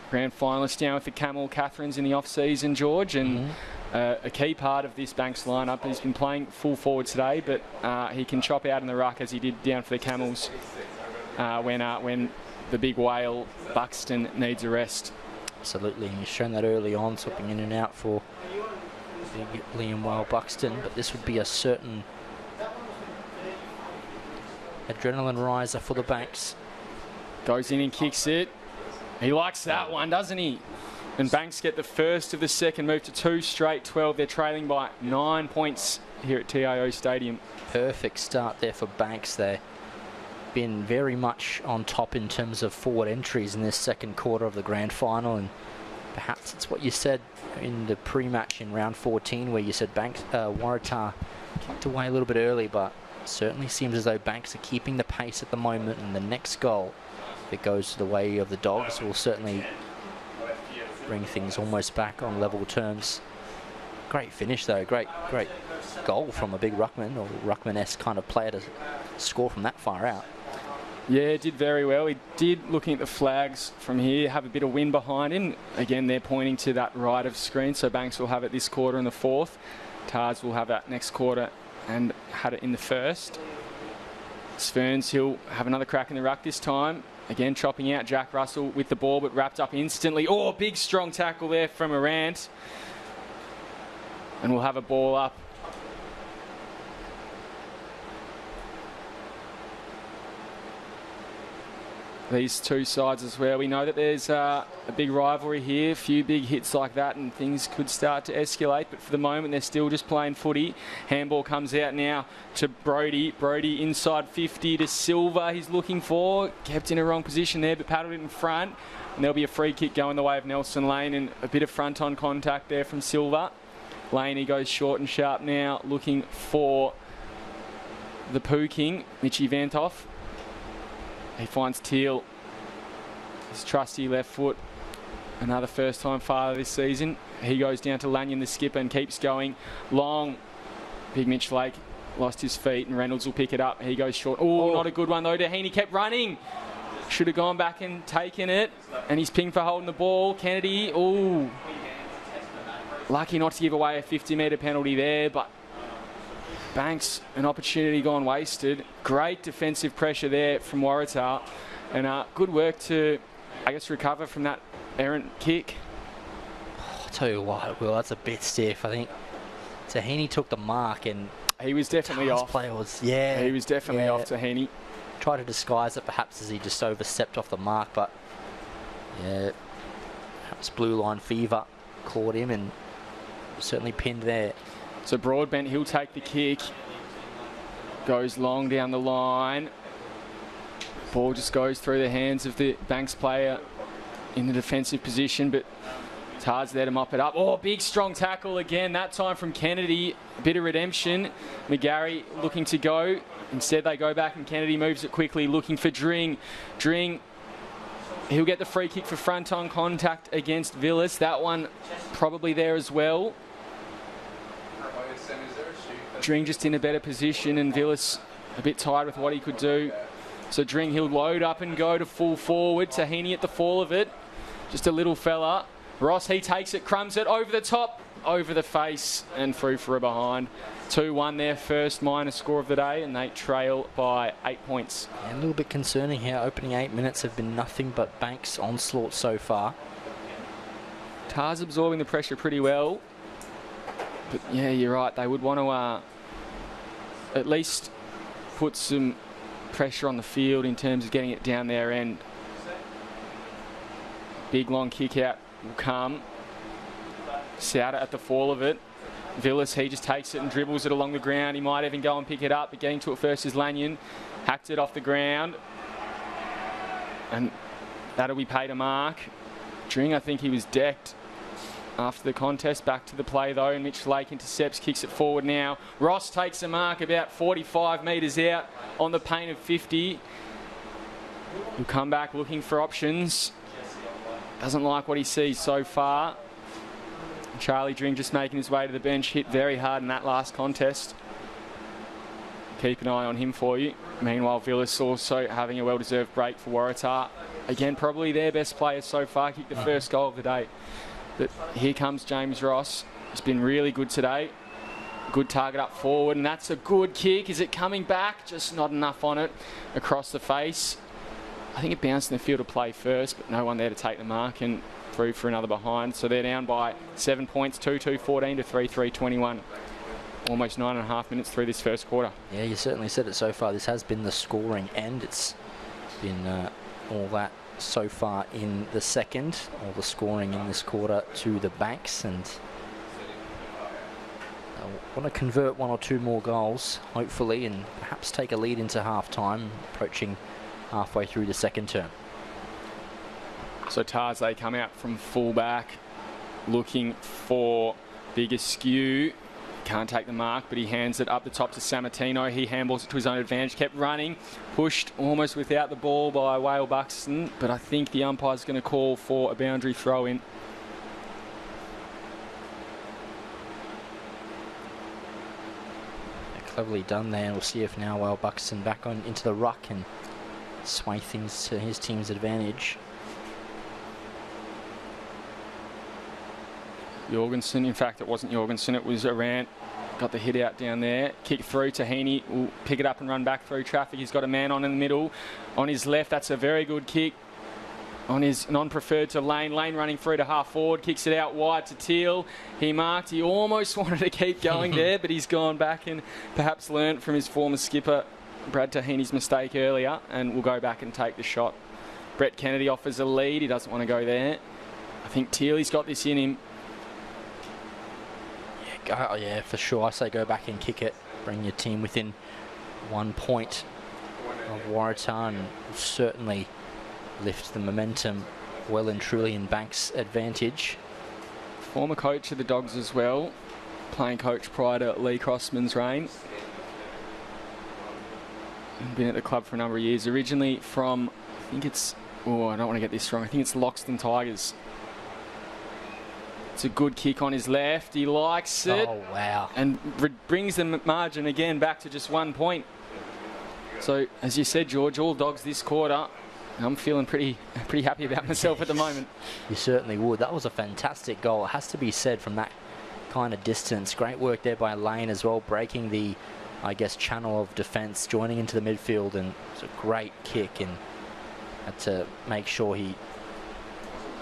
grand finalist down with the Camel Catherines in the off-season, George, and a key part of this Banks lineup. He's been playing full forward today, but he can chop out in the ruck as he did down for the Camels when the big whale Buxton needs a rest. Absolutely, and he's shown that early on, swapping in and out for big Liam Whale Buxton, but this would be a certain adrenaline riser for the Banks. Goes in and kicks it. He likes that one, doesn't he? And Banks get the first of the second, move to 2 straight 12. They're trailing by 9 points here at TIO Stadium. Perfect start there for Banks. They've been very much on top in terms of forward entries in this second quarter of the grand final, and perhaps it's what you said in the pre-match in round 14 where you said Waratah kicked away a little bit early, but certainly seems as though Banks are keeping the pace at the moment, and the next goal, if it goes to the way of the Dogs, will certainly bring things almost back on level terms. Great finish though, great goal from a big ruckman or ruckman-esque kind of player to score from that far out. Yeah, did very well. He did, looking at the flags from here, have a bit of wind behind him. Again, they're pointing to that right of screen, so Banks will have it this quarter in the fourth. Tars will have that next quarter and had it in the first. Sferns, he'll have another crack in the ruck this time. Again, chopping out Jack Russell with the ball, but wrapped up instantly. Oh, big strong tackle there from Arant. And we'll have a ball up. These two sides as well. We know that there's a big rivalry here, a few big hits like that, and things could start to escalate. But for the moment, they're still just playing footy. Handball comes out now to Brody. Brody inside 50 to Silva. He's looking for, kept in a wrong position there, but paddled it in front. And there'll be a free kick going the way of Nelson Lane, and a bit of front-on contact there from Silva. Lane, he goes short and sharp now, looking for the Pooh King, Mitchie Vantoff. He finds Teal, his trusty left foot, another first-time father this season. He goes down to Lanyon, the skipper, and keeps going long. Big Mitch Lake lost his feet, and Reynolds will pick it up. He goes short. Oh, not a good one, though. Dehaney kept running. Should have gone back and taken it, and he's pinged for holding the ball. Kennedy, oh, lucky not to give away a 50-metre penalty there, but Banks, an opportunity gone wasted. Great defensive pressure there from Waratah, and good work to, I guess, recover from that errant kick. I'll tell you what, Will, that's a bit stiff. I think Tahini took the mark, and he was definitely off. Player was, yeah, he was definitely off. Tahini tried to disguise it, perhaps as he just overstepped off the mark, but yeah, perhaps blue line fever caught him and certainly pinned there. So Broadbent, he'll take the kick. Goes long down the line. Ball just goes through the hands of the Banks player in the defensive position, but it's hard there to mop it up. Oh, big strong tackle again, that time from Kennedy. A bit of redemption. McGarry looking to go. Instead, they go back and Kennedy moves it quickly, looking for Dring. Dring, he'll get the free kick for front-on contact against Villas. That one probably there as well. Dring just in a better position, and Villas a bit tired with what he could do. So Dring, he'll load up and go to full forward. Tahini at the fall of it. Just a little fella. Ross, he takes it, crumbs it over the top, over the face, and through for a behind. 2-1 their first minor score of the day, and they trail by 8 points. Yeah, a little bit concerning here. Opening 8 minutes have been nothing but Banks onslaught so far. Tars absorbing the pressure pretty well. But yeah, you're right. They would want to at least put some pressure on the field in terms of getting it down their end. Big long kick out will come. Souter at the fall of it. Villas, he just takes it and dribbles it along the ground. He might even go and pick it up, but getting to it first is Lanyon. Hacked it off the ground. And that'll be paid a mark. Dring, I think he was decked. after the contest. Back to the play though, and Mitch Lake intercepts, kicks it forward now. Ross takes a mark about 45 metres out on the paint of 50. He'll come back looking for options. Doesn't like what he sees so far. Charlie Dring just making his way to the bench, hit very hard in that last contest. Keep an eye on him for you. Meanwhile, Villas also having a well-deserved break for Waratah. Again, probably their best player so far, kicked the first goal of the day. But here comes James Ross. He's been really good today. Good target up forward, and that's a good kick. Is it coming back? Just not enough on it across the face. I think it bounced in the field of play first, but no one there to take the mark and through for another behind. So they're down by 7 points, 2-2-14 to 3-3-21. Almost 9.5 minutes through this first quarter. Yeah, you certainly said it so far. This has been the scoring end. It's been all that so far in the second. All the scoring in this quarter to the Banks, and they'll want to convert 1 or 2 more goals, hopefully, and perhaps take a lead into half-time, approaching halfway through the second term. So Tars, they come out from fullback, looking for bigger skew. Can't take the mark, but he hands it up the top to Sammartino. He handballs it to his own advantage, kept running, pushed almost without the ball by Wale Buxton, but I think the umpire's going to call for a boundary throw-in. Cleverly done there. We'll see if now Wale Buxton back on into the ruck and sway things to his team's advantage. Jorgensen, in fact it wasn't Jorgensen, it was Arant. Got the hit out down there. Kick through to Heaney. Will pick it up and run back through traffic. He's got a man on in the middle. On his left, that's a very good kick. On his non-preferred to Lane. Lane running through to half forward. Kicks it out wide to Teal. He marked. He almost wanted to keep going there, but he's gone back and perhaps learnt from his former skipper, Brad Tahini's mistake earlier, and will go back and take the shot. Brett Kennedy offers a lead. He doesn't want to go there. I think Teal's got this in him. Oh, yeah, for sure. I say go back and kick it. Bring your team within 1 point of Waratah, and certainly lift the momentum well and truly in Banks' advantage. Former coach of the Dogs as well. Playing coach prior to Lee Crossman's reign. Been at the club for a number of years. Originally from, I think it's, oh, I don't want to get this wrong. I think it's Loxton Tigers. It's a good kick on his left. He likes it. Oh, wow. And brings the margin again back to just 1 point. So, as you said, George, all Dogs this quarter. I'm feeling pretty happy about myself at the moment. You certainly would. That was a fantastic goal. It has to be said from that kind of distance. Great work there by Lane as well, breaking the, I guess, channel of defence, joining into the midfield, and it's a great kick, and had to make sure he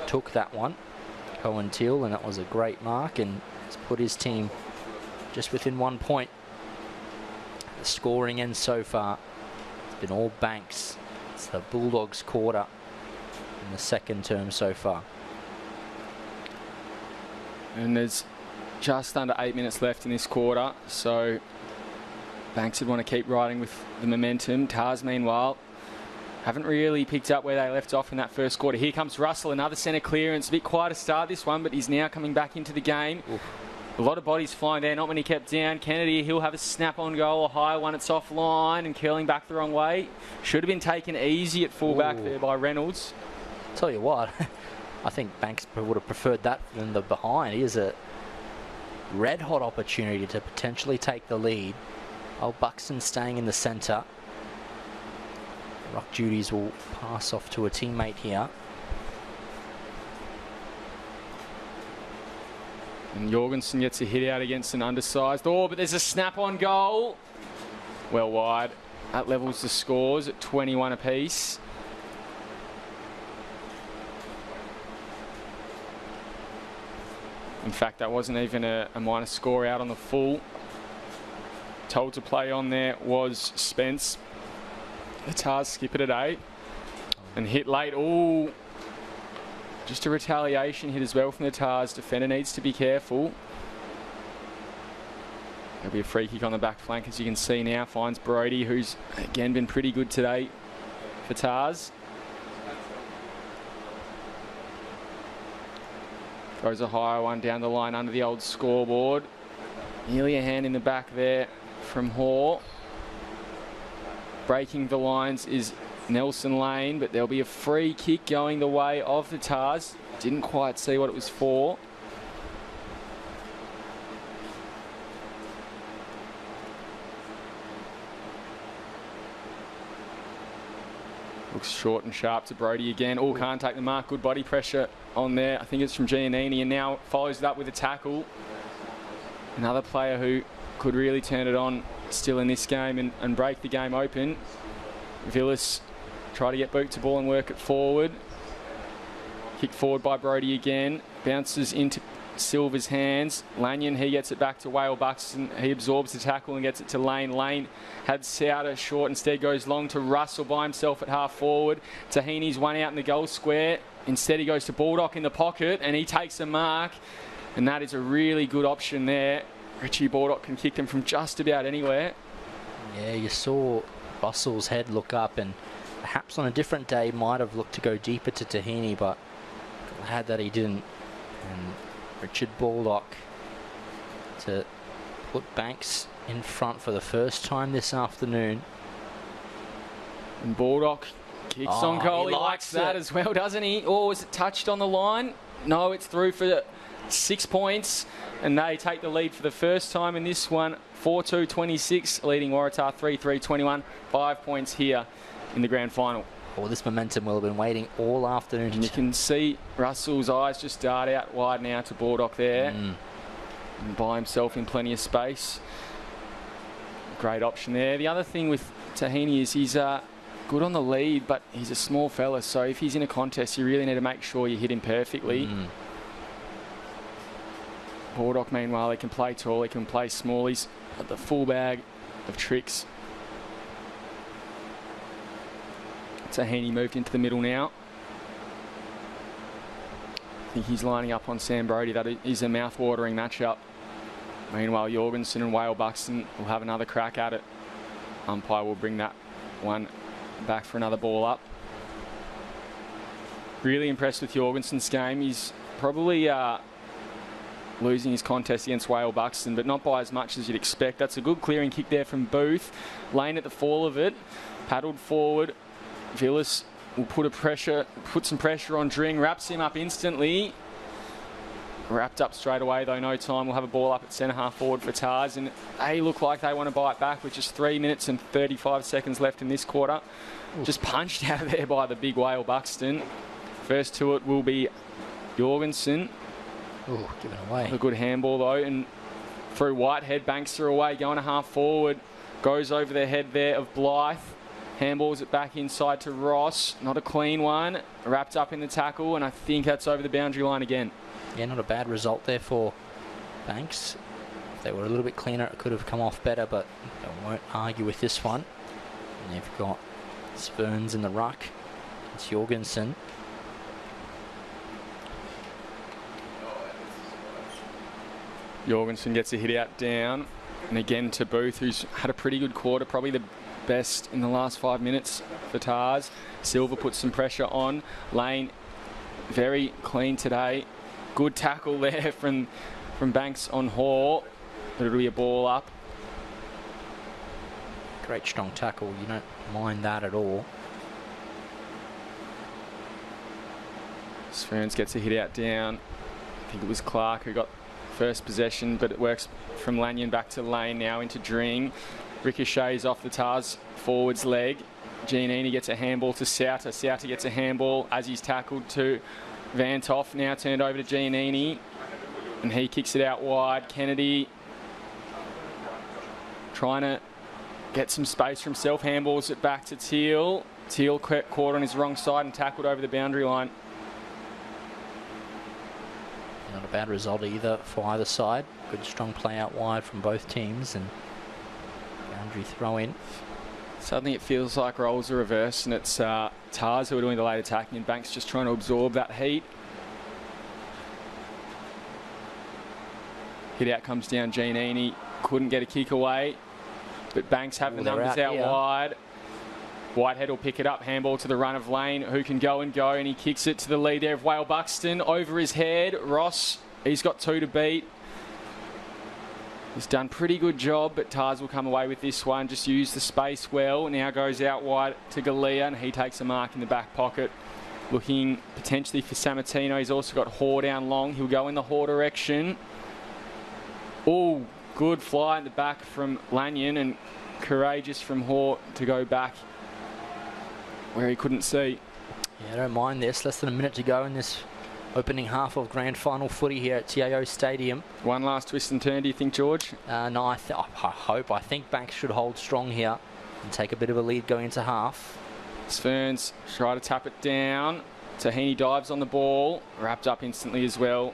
took that one. Cohen Teal, and that was a great mark, and has put his team just within 1 point. The scoring end so far, it's been all Banks. It's the Bulldogs quarter in the second term so far. And there's just under 8 minutes left in this quarter, so Banks would want to keep riding with the momentum. Tars, meanwhile, haven't really picked up where they left off in that first quarter. Here comes Russell, another centre clearance. A bit quiet to start this one, but he's now coming back into the game. Oof. A lot of bodies flying there, not many kept down. Kennedy, he'll have a snap-on goal, a high one. It's offline and curling back the wrong way. Should have been taken easy at full-back there by Reynolds. Tell you what, I think Banks would have preferred that than the behind. Here's a red-hot opportunity to potentially take the lead. Oh, Buxton staying in the centre. Rock duties will pass off to a teammate here. And Jorgensen gets a hit out against an undersized. Oh, but there's a snap-on goal. Well wide. That levels the scores at 21 apiece. In fact, that wasn't even a minor score out on the full. Told to play on there was Spence. The Tars skip it at 8 and hit late. Oh, just a retaliation hit as well from the Tars. Defender needs to be careful. There'll be a free kick on the back flank, as you can see now. Finds Brody, who's again been pretty good today for Tars. Throws a higher one down the line under the old scoreboard. Nearly a hand in the back there from Hall. Breaking the lines is Nelson Lane, but there'll be a free kick going the way of the Tars. Didn't quite see what it was for. Looks short and sharp to Brody again. Oh, can't take the mark. Good body pressure on there. I think it's from Giannini, and now follows it up with a tackle. Another player who could really turn it on still in this game and break the game open. Villas try to get boot to ball and work it forward. Kick forward by Brody again. Bounces into Silver's hands. Lanyon, he gets it back to Whale Buxton. He absorbs the tackle and gets it to Lane. Lane had Souter short, instead goes long to Russell by himself at half forward. Tahini's one out in the goal square. Instead he goes to Baldock in the pocket and he takes a mark. And that is a really good option there. Richie Baldock can kick them from just about anywhere. Yeah, you saw Russell's head look up, and perhaps on a different day might have looked to go deeper to Tahini, but glad that he didn't. And Richard Baldock to put Banks in front for the first time this afternoon. And Baldock kicks on goal. He likes that as well, doesn't he? Oh, is it touched on the line? No, it's through for 6 points, and they take the lead for the first time in this one. 4-2-26, leading Waratah 3-3-21. 5 points here in the grand final. Oh, this momentum will have been waiting all afternoon. And you can see Russell's eyes just dart out wide now to Baldock there. And by himself in plenty of space. Great option there. The other thing with Tahini is he's good on the lead, but he's a small fella, so if he's in a contest, you really need to make sure you hit him perfectly. Baldock, meanwhile, he can play tall, he can play small. He's got the full bag of tricks. Tahini moved into the middle now. I think he's lining up on Sam Brody. That is a mouth-watering matchup. Meanwhile, Jorgensen and Whale Buxton will have another crack at it. Umpire will bring that one back for another ball up. Really impressed with Jorgensen's game. He's probably losing his contest against Whale Buxton, but not by as much as you'd expect. That's a good clearing kick there from Booth. Lane at the fall of it, paddled forward. Villas will put some pressure on Dring, wraps him up instantly. Wrapped up straight away though, no time. We'll have a ball up at centre half forward for Tars, and they look like they want to bite back with just 3 minutes and 35 seconds left in this quarter. Just punched out of there by the big Whale Buxton. First to it will be Jorgensen. Oh, given away. A good handball though, and through Whitehead, Banks are away, going to half forward. Goes over the head there of Blythe. Handballs it back inside to Ross. Not a clean one. Wrapped up in the tackle, and I think that's over the boundary line again. Yeah, not a bad result there for Banks. If they were a little bit cleaner, it could have come off better, but I won't argue with this one. And they've got Spurns in the ruck. It's Jorgensen. Jorgensen gets a hit out down, and again to Booth, who's had a pretty good quarter, probably the best in the last 5 minutes for Tars. Silver puts some pressure on. Lane very clean today. Good tackle there from Banks on Hall, but it'll be a ball up. Great strong tackle, you don't mind that at all. Sferns gets a hit out down. I think it was Clark who got first possession, but it works from Lanyon back to Lane now into Dring. Ricochets off the Tars forward's leg. Giannini gets a handball to Souter. Souter gets a handball as he's tackled to Vantoff. Now turned over to Giannini, and he kicks it out wide. Kennedy trying to get some space for himself. Handballs it back to Teal. Teal caught on his wrong side and tackled over the boundary line. Not a bad result either for either side. Good strong play out wide from both teams, and boundary throw in. Suddenly it feels like roles are reversed, and it's Tars who are doing the late attacking, and Banks just trying to absorb that heat. Hit out comes down Giannini. Couldn't get a kick away, but Banks have the numbers out wide. Whitehead will pick it up, handball to the run of lane, who can go, and he kicks it to the lead there of Whale Buxton, over his head. Ross, he's got 2 to beat. He's done a pretty good job, but Tars will come away with this one. Just used the space well. Now goes out wide to Galea, and he takes a mark in the back pocket. Looking potentially for Sammartino. He's also got Hoare down long. He'll go in the Hoare direction. Oh, good fly in the back from Lanyon, and courageous from Hoare to go back where he couldn't see. Yeah, I don't mind this. Less than a minute to go in this opening half of grand final footy here at TIO Stadium. One last twist and turn, do you think, George? No, I think Banks should hold strong here and take a bit of a lead going into half. Ferns try to tap it down. Tahini dives on the ball, wrapped up instantly as well.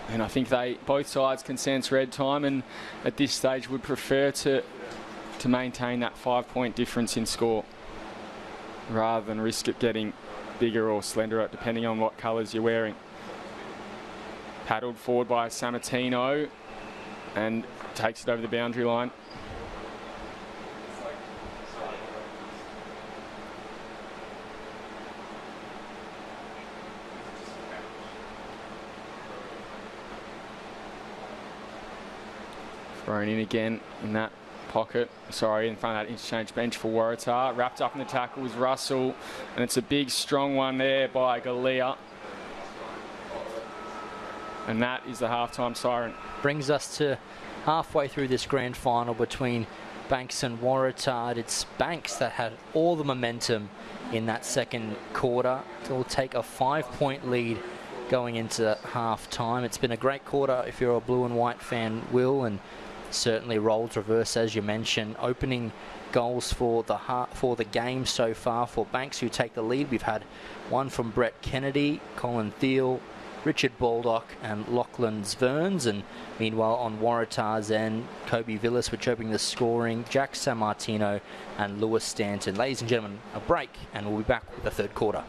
And I think both sides can sense red time, and at this stage would prefer to maintain that 5-point difference in score rather than risk it getting bigger or slenderer depending on what colours you're wearing. Paddled forward by Sammartino and takes it over the boundary line. Thrown in again in that pocket. Sorry, in front of that interchange bench for Waratah. Wrapped up in the tackle was Russell, and it's a big, strong one there by Galea. And that is the halftime siren. Brings us to halfway through this grand final between Banks and Waratah. It's Banks that had all the momentum in that second quarter. It'll take a 5-point lead going into half time. It's been a great quarter if you're a blue and white fan, Will, and certainly roles reverse, as you mentioned. Opening goals for the game so far for Banks, who take the lead. We've had one from Brett Kennedy, Colin Thiel, Richard Baldock and Lachlan Zverns, and meanwhile on Waratah's end, Kobe Villas, which opening the scoring, Jack Sammartino and Lewis Stanton. Ladies and gentlemen, a break, and we'll be back with the third quarter.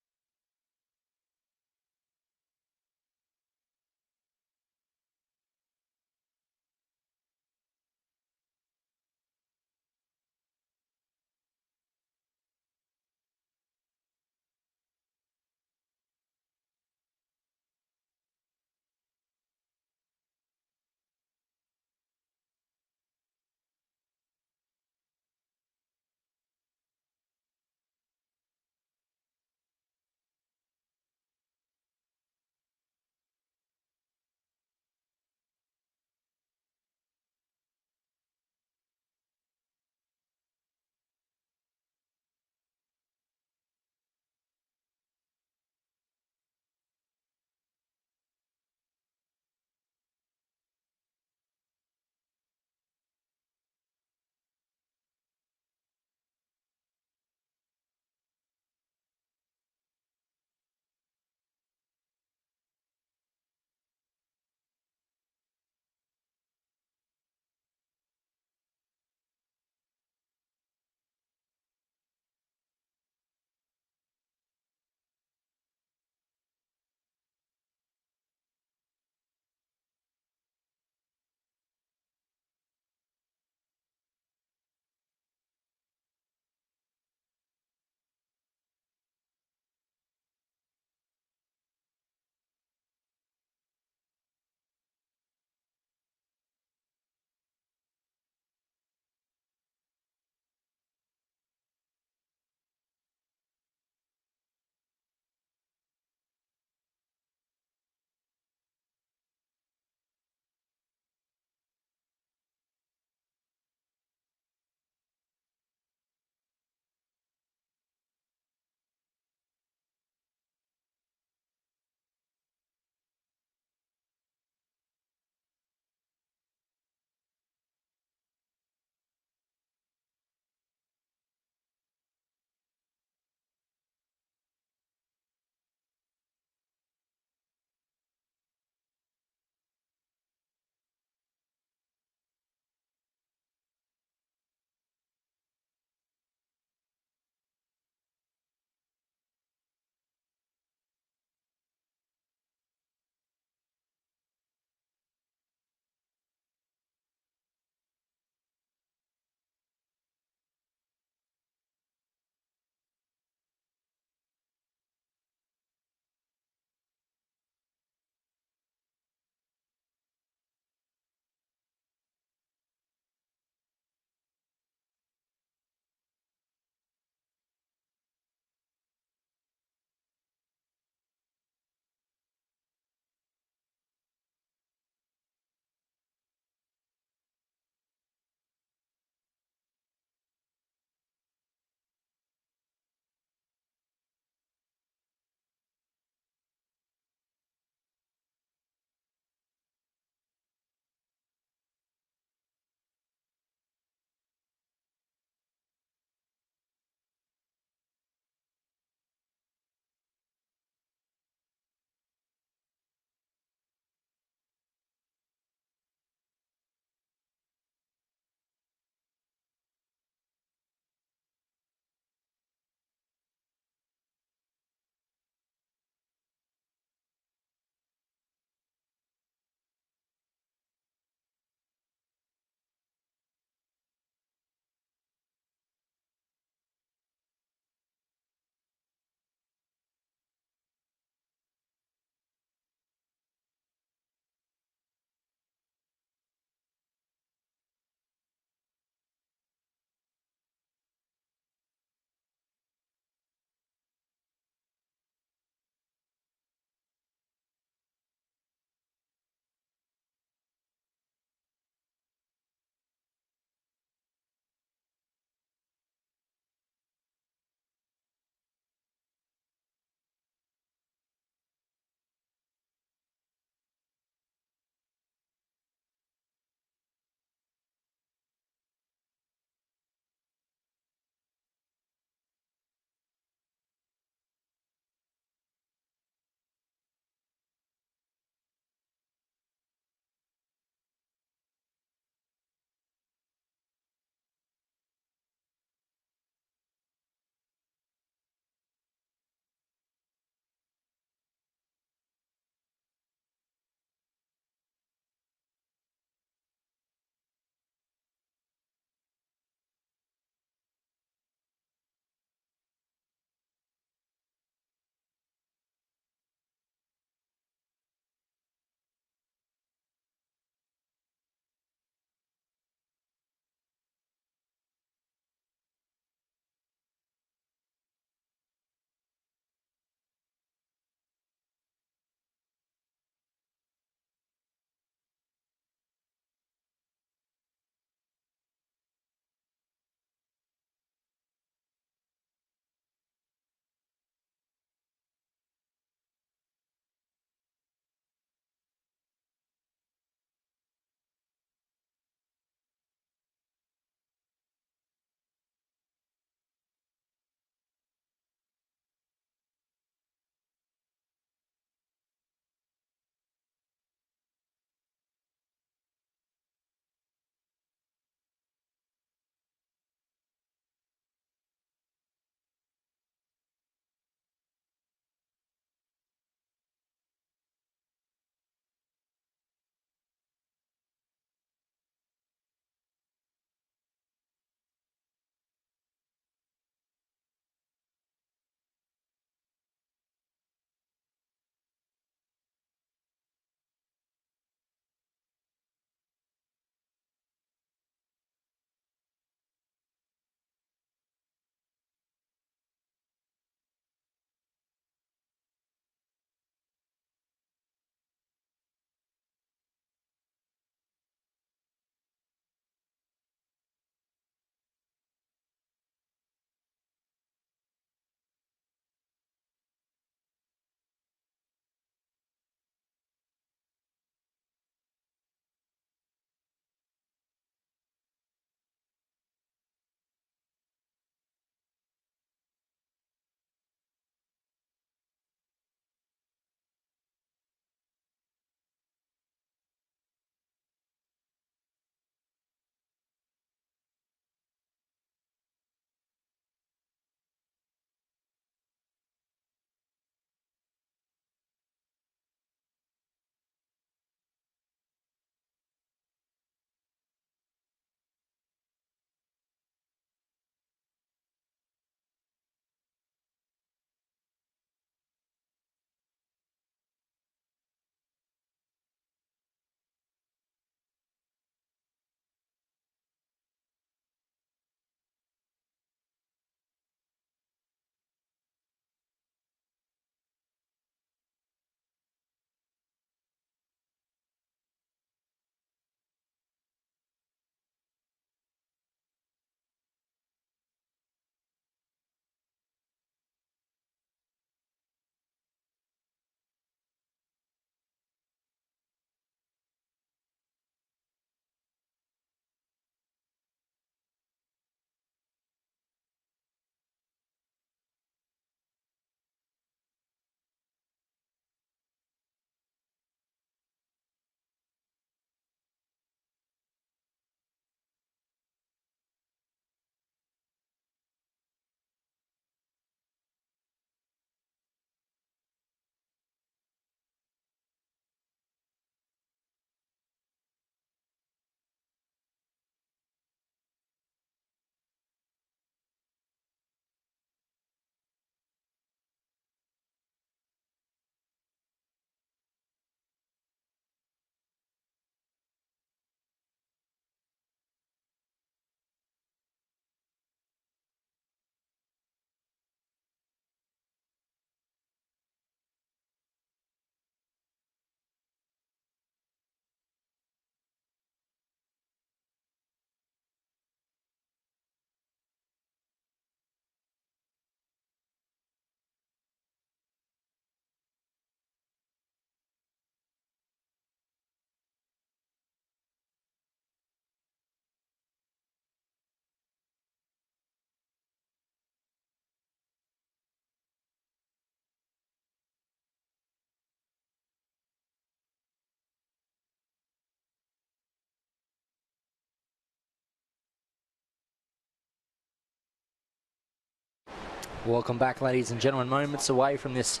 Welcome back, ladies and gentlemen. Moments away from this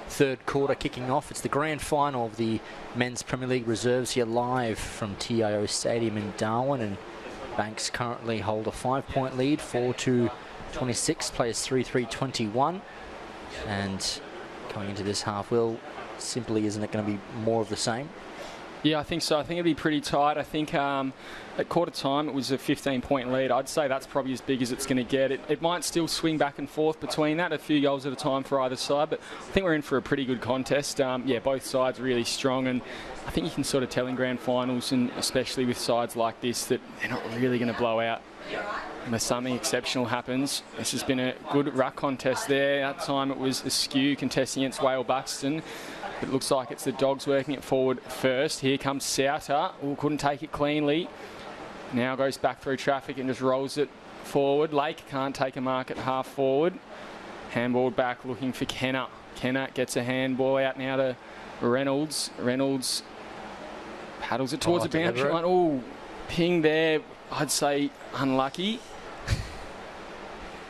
third quarter kicking off. It's the grand final of the Men's Premier League Reserves here live from TIO Stadium in Darwin, and Banks currently hold a 5-point lead, 4-26, plays 3-3-21, and going into this half, Will, simply isn't it going to be more of the same? Yeah, I think so. I think it'd be pretty tight. I think at quarter time it was a 15-point lead. I'd say that's probably as big as it's going to get. It might still swing back and forth between that, a few goals at a time for either side, but I think we're in for a pretty good contest. Yeah, both sides really strong, and I think you can sort of tell in grand finals, and especially with sides like this, that they're not really going to blow out unless something exceptional happens. This has been a good ruck contest there. That time it was Askew contesting against Whale Buxton. It looks like it's the Dogs working it forward first. Here comes Souter. Oh, couldn't take it cleanly. Now goes back through traffic and just rolls it forward. Lake can't take a mark at half forward. Handball back looking for Kenner. Kenner gets a handball out now to Reynolds. Reynolds paddles it towards the boundary line. Oh, ping there. I'd say unlucky.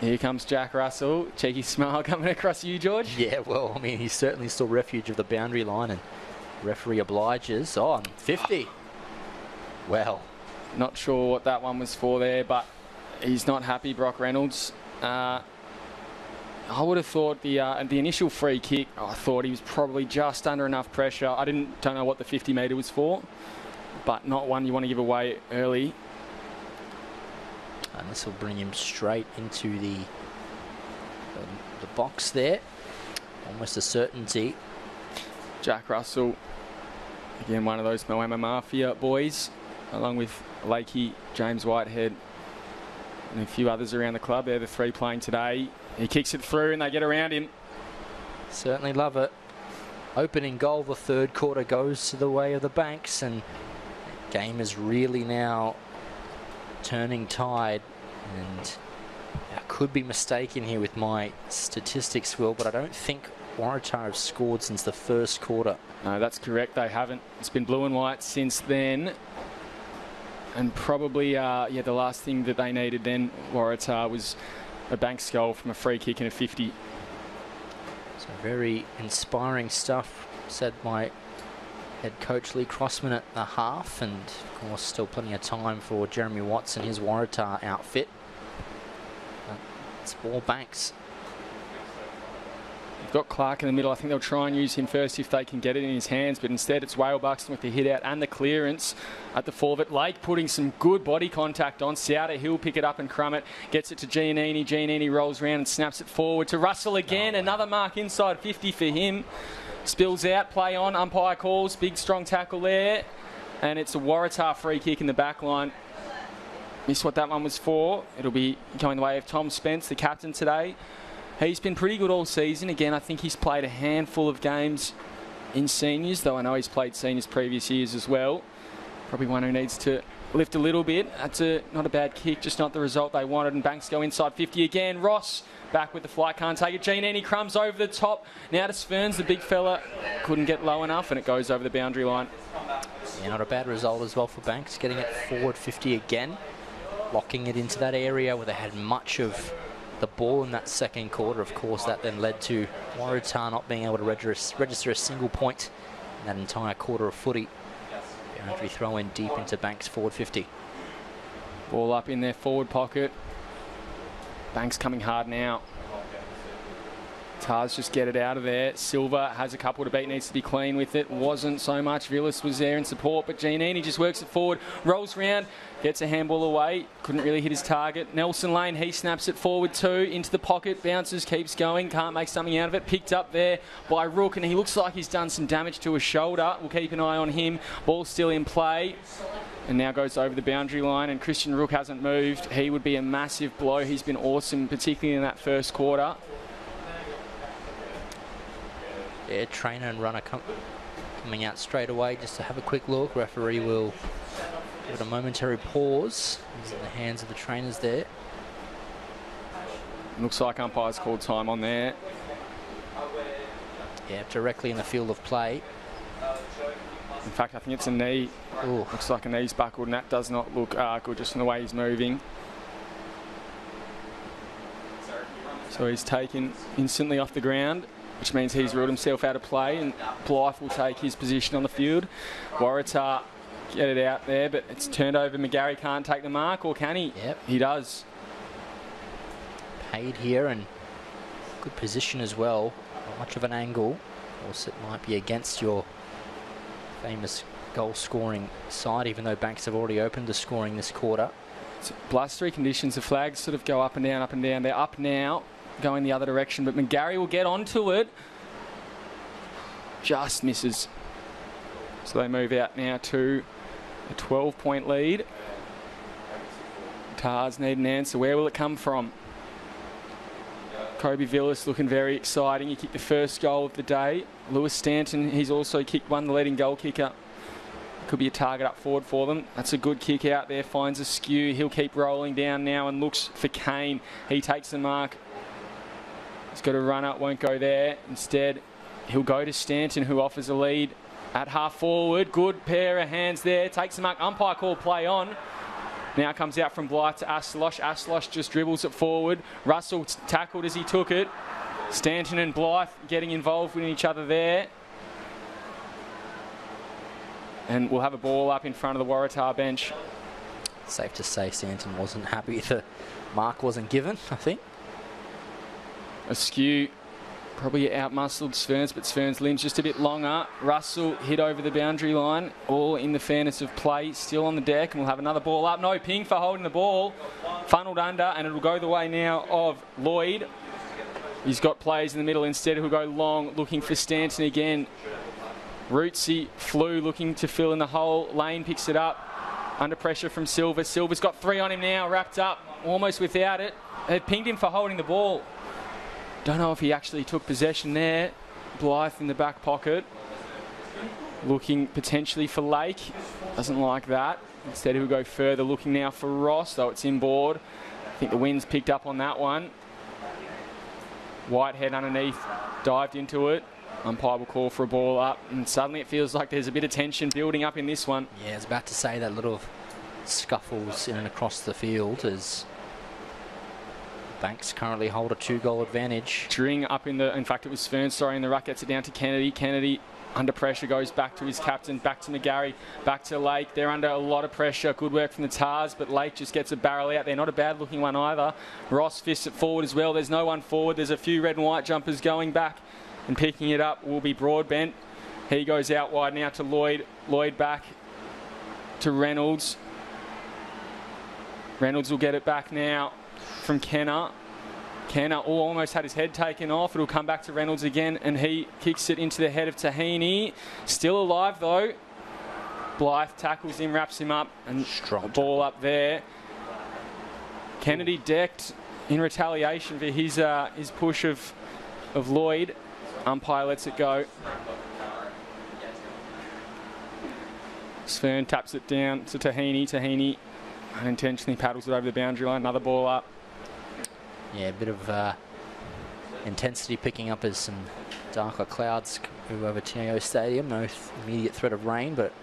Here comes Jack Russell. Cheeky smile coming across you, George. Yeah, well, I mean, he's certainly still refuge of the boundary line, and referee obliges. Oh, 50. Well. Not sure what that one was for there, but he's not happy, Brock Reynolds. I would have thought the initial free kick, I thought he was probably just under enough pressure. I don't know what the 50 metre was for, but not one you want to give away early. And this will bring him straight into the box there. Almost a certainty. Jack Russell, again, one of those Moama Mafia boys, along with Lakey, James Whitehead, and a few others around the club. They're the three playing today. He kicks it through and they get around him. Certainly love it. Opening goal, the third quarter goes to the way of the Banks, and the game is really now turning tide, and I could be mistaken here with my statistics, Will, but I don't think Waratah have scored since the first quarter. No, that's correct. They haven't. It's been blue and white since then. And probably, yeah, the last thing that they needed then, Waratah, was a Banks goal from a free kick and a 50. So very inspiring stuff, said my head coach Lee Crossman at the half, and of course still plenty of time for Jeremy Watts and his Waratah outfit. It's ball Banks. They've got Clark in the middle. I think they'll try and use him first if they can get it in his hands, but instead it's Whale Buxton with the hit out and the clearance at the forward. Lake putting some good body contact on. Souter, he'll pick it up and crumb it. Gets it to Giannini. Giannini rolls around and snaps it forward to Russell again. Another mark inside 50 for him. Spills out, play on, umpire calls, big strong tackle there. And it's a Waratah free kick in the back line. Missed what that one was for. It'll be going the way of Tom Spence, the captain today. He's been pretty good all season. Again, I think he's played a handful of games in seniors, though I know he's played seniors previous years as well. Probably one who needs to lift a little bit. That's not a bad kick, just not the result they wanted. And Banks go inside 50 again. Ross back with the flight, can't take it. Giannini crumbs over the top. Now to Sferns, the big fella couldn't get low enough, and it goes over the boundary line. Yeah, not a bad result as well for Banks, getting it forward 50 again, locking it into that area where they had much of the ball in that second quarter. Of course, that then led to Waratah not being able to register a single point in that entire quarter of footy. Boundary throw in deep into Banks forward 50. Ball up in their forward pocket. Banks coming hard now. Tars just get it out of there. Silva has a couple to beat, needs to be clean with it. Wasn't so much. Villas was there in support, but Giannini just works it forward, rolls round, gets a handball away. Couldn't really hit his target. Nelson Lane, he snaps it forward too, into the pocket, bounces, keeps going, can't make something out of it. Picked up there by Rook, and he looks like he's done some damage to his shoulder. We'll keep an eye on him. Ball still in play. And now goes over the boundary line, and Christian Rook hasn't moved. He would be a massive blow. He's been awesome, particularly in that first quarter. Yeah, trainer and runner coming out straight away just to have a quick look. Referee will give it a momentary pause. He's in the hands of the trainers there. Looks like umpires called time on there. Yeah, directly in the field of play. In fact, I think it's a knee. Ooh. Looks like a knee's buckled, and that does not look good just in the way he's moving. So he's taken instantly off the ground, which means he's ruled himself out of play, and Blythe will take his position on the field. Waratah get it out there, but it's turned over. McGarry can't take the mark, or can he? Yep. He does. Paid here, and good position as well. Not much of an angle. Of course, it might be against your famous goal-scoring side, even though Banks have already opened the scoring this quarter. It's blustery conditions. The flags sort of go up and down, up and down. They're up now, going the other direction, but McGarry will get onto it. Just misses. So they move out now to a 12-point lead. Tars need an answer. Where will it come from? Kobe Villas looking very exciting. He kicked the first goal of the day. Lewis Stanton, he's also kicked one, the leading goal kicker. Could be a target up forward for them. That's a good kick out there. Finds a skew. He'll keep rolling down now and looks for Kane. He takes the mark. He's got a run up, won't go there. Instead, he'll go to Stanton, who offers a lead at half forward. Good pair of hands there. Takes the mark. Umpire call play on. Now comes out from Blythe to Aslosh. Aslosh just dribbles it forward. Russell tackled as he took it. Stanton and Blythe getting involved with each other there. And we'll have a ball up in front of the Waratah bench. Safe to say Stanton wasn't happy the mark wasn't given, I think. Askew probably outmuscled Sverns, but Sverns' limb's just a bit longer. Russell hit over the boundary line, all in the fairness of play, still on the deck, and we'll have another ball up. No ping for holding the ball. Funneled under, and it'll go the way now of Lloyd. He's got players in the middle instead who'll go long, looking for Stanton again. Rootsy flew, looking to fill in the hole. Lane picks it up. Under pressure from Silver. Silver's got three on him now, wrapped up, almost without it. They've pinged him for holding the ball. Don't know if he actually took possession there. Blythe in the back pocket. Looking potentially for Lake. Doesn't like that. Instead he'll go further, looking now for Ross, though it's inboard. I think the wind's picked up on that one. Whitehead underneath, dived into it. Umpire will call for a ball up, and suddenly it feels like there's a bit of tension building up in this one. Yeah, I was about to say that little scuffles in and across the field as Banks currently hold a 2-goal advantage. Dring up in fact it was Fern, sorry, and the ruck gets it down to Kennedy. Kennedy under pressure goes back to his captain, back to McGarry, back to Lake. They're under a lot of pressure. Good work from the Tars, but Lake just gets a barrel out there. Not a bad looking one either. Ross fists it forward as well. There's no one forward. There's a few red and white jumpers going back, and picking it up will be Broadbent. He goes out wide now to Lloyd. Lloyd back to Reynolds. Reynolds will get it back now from Kenner. Kenner almost had his head taken off. It'll come back to Reynolds again, and he kicks it into the head of Tahini. Still alive though. Blythe tackles him, wraps him up, and strong ball up there. Kennedy decked in retaliation for his push of Lloyd. Umpire lets it go. Svern taps it down to Tahini. Tahini unintentionally paddles it over the boundary line. Another ball up. Yeah, a bit of intensity picking up as some darker clouds move over TIO Stadium. No immediate threat of rain, but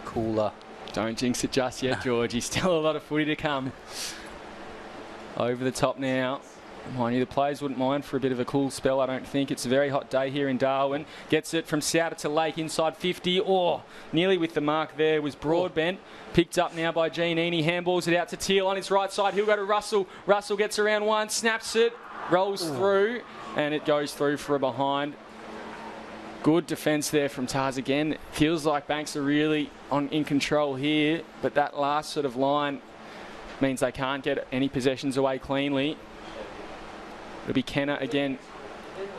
cooler. Don't jinx it just yet, George. He's still a lot of footy to come. Over the top now. Mind you, the players wouldn't mind for a bit of a cool spell, I don't think. It's a very hot day here in Darwin. Gets it from Souter to Lake inside 50. Oh, nearly with the mark there was Broadbent. Picked up now by Giannini. Handballs it out to Teal on his right side. He'll go to Russell. Russell gets around one, snaps it, rolls through, and it goes through for a behind. Good defence there from Tars again. Feels like Banks are really in control here, but that last sort of line means they can't get any possessions away cleanly. It'll be Kenner again.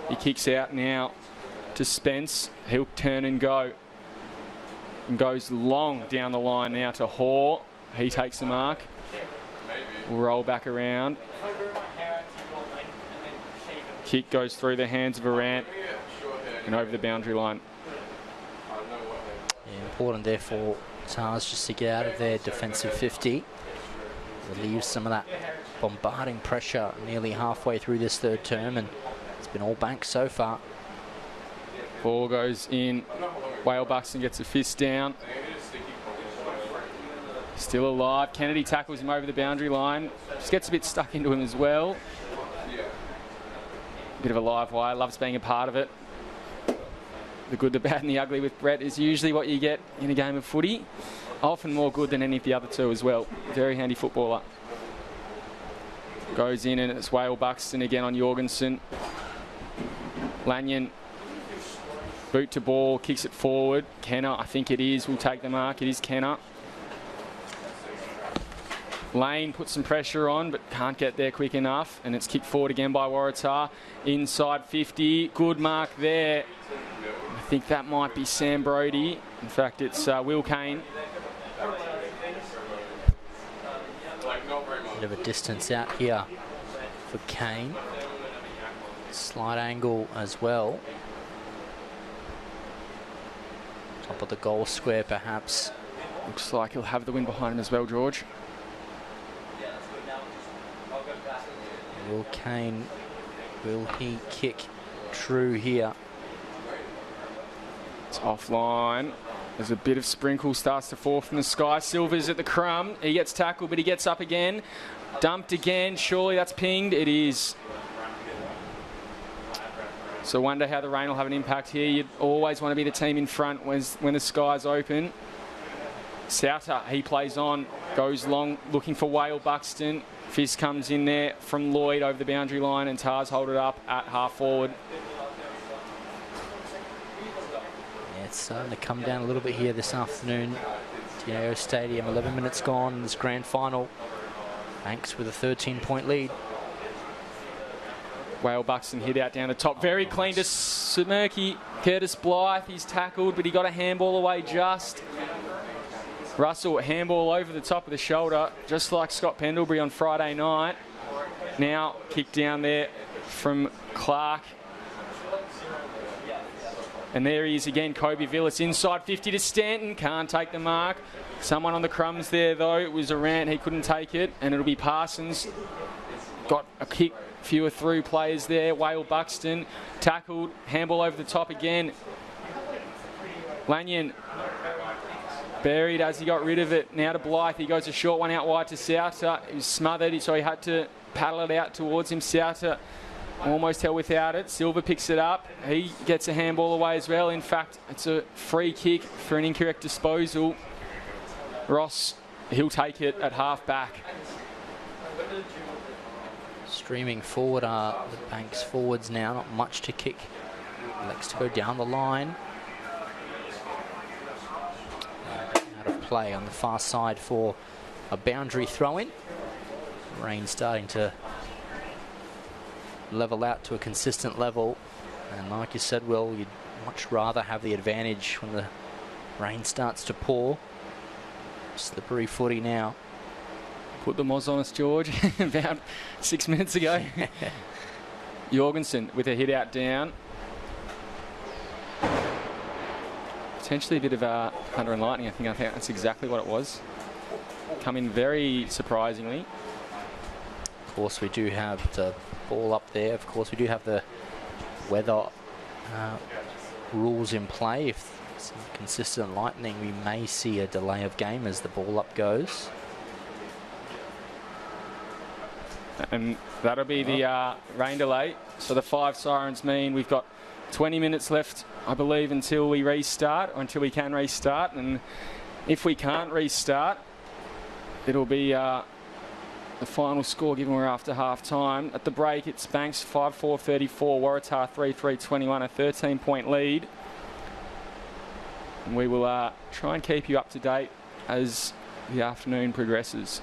He kicks out now to Spence. He'll turn and go. And goes long down the line now to Hoare. He takes the mark. We'll roll back around. Kick goes through the hands of Arant and over the boundary line. Yeah, important therefore Tars just to get out of their defensive 50. Relieve some of that bombarding pressure nearly halfway through this third term, and it's been all Banks so far. Ball goes in. Whale Buxton gets a fist down. Still alive. Kennedy tackles him over the boundary line. Just gets a bit stuck into him as well. Bit of a live wire, loves being a part of it. The good, the bad and the ugly with Brett is usually what you get in a game of footy. Often more good than any of the other two as well. Very handy footballer. Goes in and it's Whale Buxton again on Jorgensen. Lanyon, boot to ball, kicks it forward. Kenner, I think it is, will take the mark. It is Kenner. Lane puts some pressure on but can't get there quick enough, and it's kicked forward again by Waratah. Inside 50, good mark there. I think that might be Sam Brodie. In fact, it's Will Kane. Bit of a distance out here for Kane. Slight angle as well. Top of the goal square perhaps. Looks like he'll have the win behind him as well, George. Will Kane, will he kick true here? It's offline. There's a bit of sprinkle starts to fall from the sky. Silver's at the crumb. He gets tackled, but he gets up again. Dumped again. Surely that's pinged. It is. So wonder how the rain will have an impact here. You'd always want to be the team in front when the sky's open. Souter, he plays on, goes long, looking for Whale Buxton. Fist comes in there from Lloyd over the boundary line, and Tars hold it up at half forward. Yeah, it's starting to come down a little bit here this afternoon. TIO Stadium, 11 minutes gone in this grand final. Banks with a 13-point lead. Whale Buxton hit out down the top. Very clean to Smirky. Curtis Blythe, he's tackled, but he got a handball away just. Russell, handball over the top of the shoulder, just like Scott Pendlebury on Friday night. Now kick down there from Clark. And there he is again, Kobe Villas inside 50 to Stanton. Can't take the mark. Someone on the crumbs there though. It was Arant, he couldn't take it. And it'll be Parsons. Got a kick, fewer through players there. Whale Buxton tackled, handball over the top again. Lanyon buried as he got rid of it. Now to Blythe. He goes a short one out wide to Souter. He was smothered, so he had to paddle it out towards him. Souter almost held without it. Silver picks it up. He gets a handball away as well. In fact, it's a free kick for an incorrect disposal. Ross, he'll take it at half back. Streaming forward are the Banks forwards now. Not much to kick. Likes to go down the line. Out of play on the far side for a boundary throw-in. Rain starting to level out to a consistent level. And like you said, Will, you'd much rather have the advantage when the rain starts to pour. Slippery footy now. Put the moz on us, George, about 6 minutes ago. Jorgensen with a hit out down. Potentially a bit of thunder and lightning, I think that's exactly what it was. Come in very surprisingly. Of course, we do have the ball up there. Of course, we do have the weather rules in play. If some consistent lightning, we may see a delay of game as the ball up goes. And that'll be the rain delay. So the 5 sirens mean we've got 20 minutes left, I believe, until we restart, or until we can restart. And if we can't restart, it'll be the final score given we're after half time. At the break, it's Banks 5-4-34, Waratah 3-3-21, a 13-point lead. And we will try and keep you up to date as the afternoon progresses.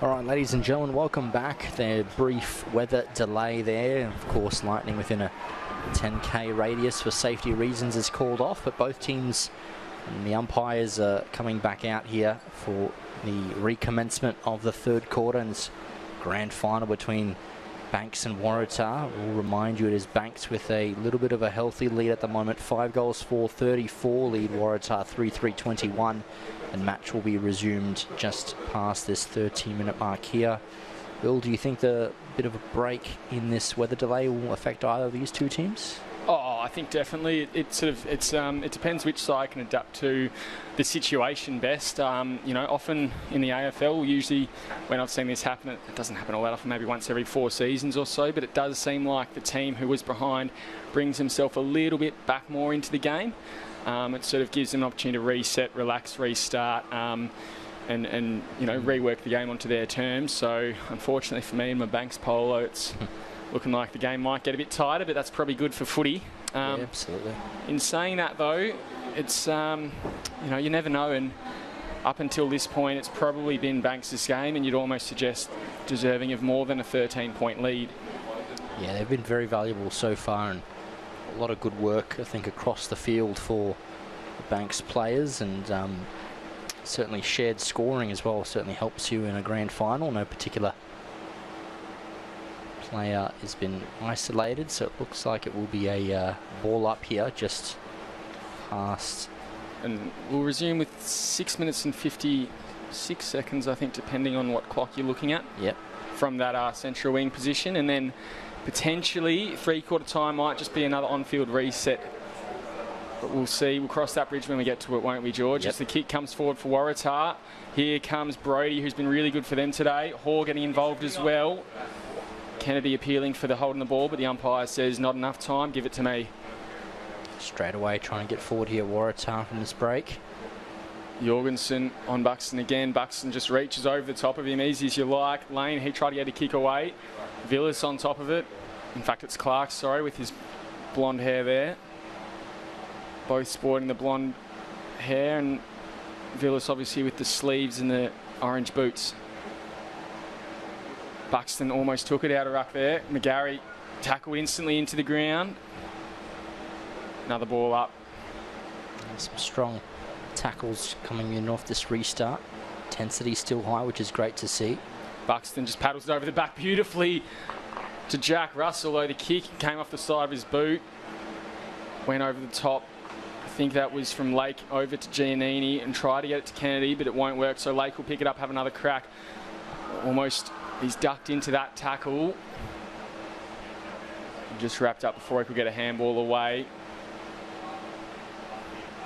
All right, ladies and gentlemen, welcome back. The brief weather delay there. Of course, lightning within a 10k radius for safety reasons is called off, but both teams and the umpires are coming back out here for the recommencement of the third quarter and this grand final between Banks and Waratah. We'll remind you it is Banks with a little bit of a healthy lead at the moment. 5 goals for 34, lead Waratah 3-3-21. And match will be resumed just past this 13-minute mark here. Bill, do you think the bit of a break in this weather delay will affect either of these two teams? Oh, I think definitely. It depends which side can adapt to the situation best. Often in the AFL, usually when I've seen this happen, it doesn't happen all that often, maybe once every 4 seasons or so, but it does seem like the team who was behind brings himself a little bit back more into the game. It sort of gives them an opportunity to reset, relax, restart, and rework the game onto their terms. So unfortunately for me and my Banks polo, it's looking like the game might get a bit tighter, but that's probably good for footy. Yeah, absolutely. In saying that though, it's you never know, and up until this point it's probably been Banks' game, and you'd almost suggest deserving of more than a 13-point lead. Yeah, they've been very valuable so far, and a lot of good work, I think, across the field for the Banks players, and certainly shared scoring as well certainly helps you in a grand final. No particular player has been isolated, so it looks like it will be a ball up here just past. And we'll resume with 6 minutes and 56 seconds, I think, depending on what clock you're looking at. Yep. From that central wing position, and then potentially 3/4 time might just be another on-field reset. But we'll see. We'll cross that bridge when we get to it, won't we, George? Yep. As the kick comes forward for Waratah. Here comes Brody, who's been really good for them today. Hall getting involved as well. Kennedy appealing for the holding the ball, but the umpire says not enough time, give it to me. Straight away trying to get forward here, Waratah, from this break. Jorgensen on Buxton again. Buxton just reaches over the top of him, easy as you like. Lane, he tried to get a kick away. Villas on top of it. In fact, it's Clark, sorry, with his blonde hair there. Both sporting the blonde hair, and Villas obviously with the sleeves and the orange boots. Buxton almost took it out of ruck there. McGarry tackled instantly into the ground. Another ball up. Some strong tackles coming in off this restart. Intensity still high, which is great to see. Buxton just paddles it over the back beautifully to Jack Russell, though the kick came off the side of his boot. Went over the top. I think that was from Lake over to Giannini, and tried to get it to Kennedy, but it won't work. So Lake will pick it up, have another crack. Almost, he's ducked into that tackle. Just wrapped up before he could get a handball away.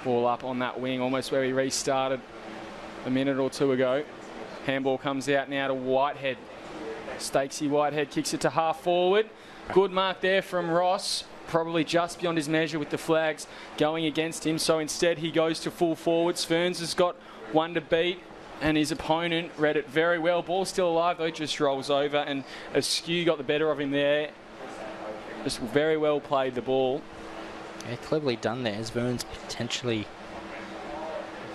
Ball up on that wing, almost where he restarted a minute or two ago. Handball comes out now to Whitehead. Stakesy Whitehead kicks it to half forward. Good mark there from Ross. Probably just beyond his measure with the flags going against him. So instead he goes to full forwards. Ferns has got one to beat, and his opponent read it very well. Ball still alive though, just rolls over, and Askew got the better of him there. Just very well played the ball. Yeah, cleverly done there. As Burns potentially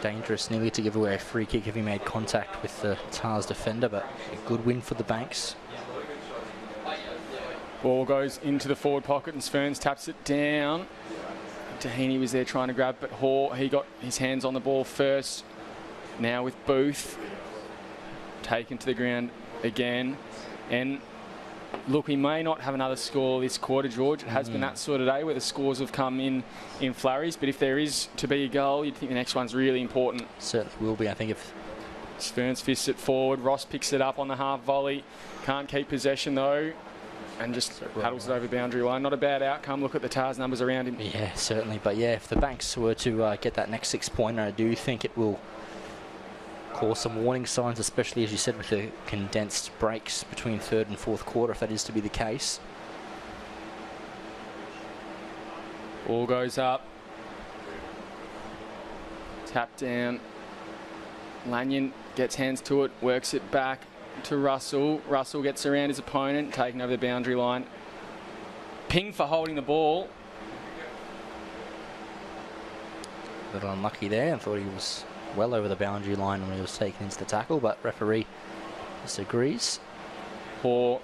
dangerous, nearly to give away a free kick if he made contact with the Tars defender, but a good win for the Banks. Ball goes into the forward pocket, and Ferns taps it down. Tahini was there trying to grab, but Hall, he got his hands on the ball first. Now with Booth taken to the ground again, and look, we may not have another score this quarter, George. It has been that sort of day where the scores have come in flurries, but if there is to be a goal, you'd think the next one's really important. Certainly will be. I think if Ferns fists it forward, Ross picks it up on the half volley, can't keep possession though, and just paddles it over the boundary line. Not a bad outcome. Look at the Tars numbers around him. Yeah, certainly. But yeah, if the Banks were to get that next 6-pointer, I do think it will cause some warning signs, especially as you said with the condensed breaks between third and fourth quarter, if that is to be the case. Ball goes up. Tap down. Lanyon gets hands to it, works it back to Russell. Russell gets around his opponent, taking over the boundary line. Ping for holding the ball. A little unlucky there. I thought he was well over the boundary line when he was taken into the tackle, but referee Disagrees. Or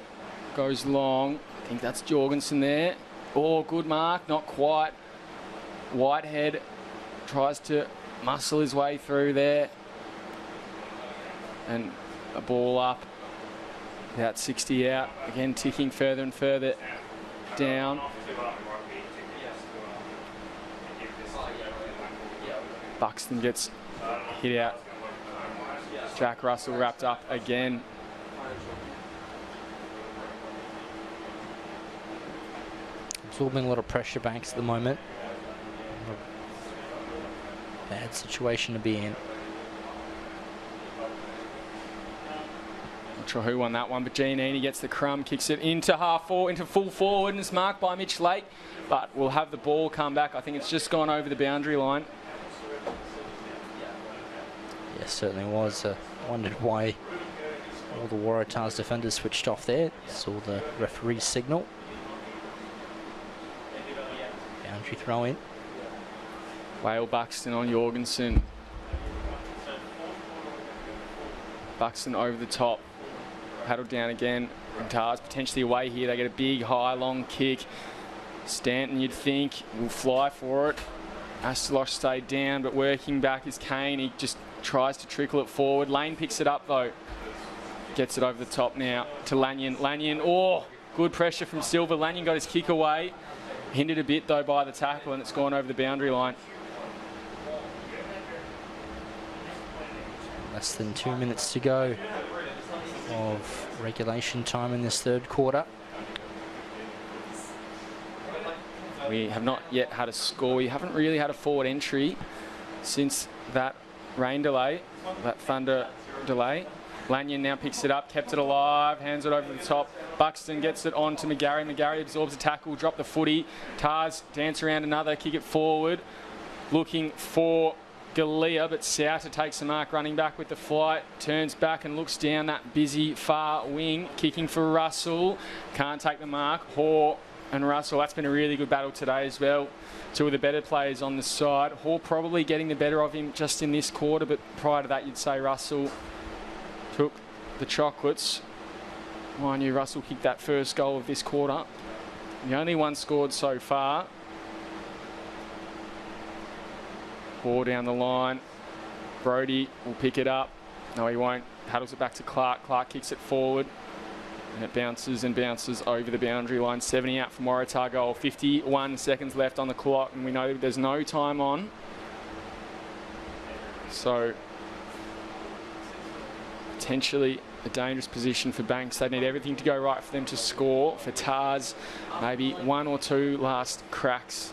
goes long. I think that's Jorgensen there. Oh, good mark. Not quite. Whitehead tries to muscle his way through there. And a ball up. About 60 out. Again, ticking further and further down. Buxton gets hit out. Jack Russell wrapped up again. Absorbing a lot of pressure, Banks, at the moment. Bad situation to be in. Not sure who won that one, but Giannini gets the crumb, kicks it into full forward, and it's marked by Mitch Lake. But we'll have the ball come back. I think it's just gone over the boundary line. Yes, certainly was. Wondered why all the Waratah's defenders switched off there. Saw the referee's signal. Boundary throw in. Whale Buxton on Jorgensen. Buxton over the top. Paddled down again. And Tars potentially away here. They get a big, high, long kick. Stanton, you'd think, will fly for it. Astelosh stayed down, but working back is Kane. He just tries to trickle it forward. Lane picks it up, though. Gets it over the top now to Lanyon. Lanyon, oh, good pressure from Silver. Lanyon got his kick away. Hindered a bit, though, by the tackle, and it's gone over the boundary line. Less than 2 minutes to go of regulation time in this third quarter. We have not yet had a score. We haven't really had a forward entry since that rain delay, that thunder delay. Lanyon now picks it up, kept it alive, hands it over the top. Buxton gets it on to McGarry. McGarry absorbs a tackle, drop the footy. Tars dance around another, kick it forward. Looking for Galea, but Souter takes the mark, running back with the flight. Turns back and looks down that busy far wing. Kicking for Russell. Can't take the mark. Hoare and Russell. That's been a really good battle today as well. Two of the better players on the side. Hoare probably getting the better of him just in this quarter, but prior to that you'd say Russell took the chocolates. Mind you, Russell kicked that first goal of this quarter. The only one scored so far. Ball down the line. Brody will pick it up. No, he won't. Paddles it back to Clark. Clark kicks it forward. And it bounces and bounces over the boundary line. 70 out from Waratah goal. 51 seconds left on the clock, and we know there's no time on. So potentially a dangerous position for Banks. They need everything to go right for them to score. For Tars, maybe one or two last cracks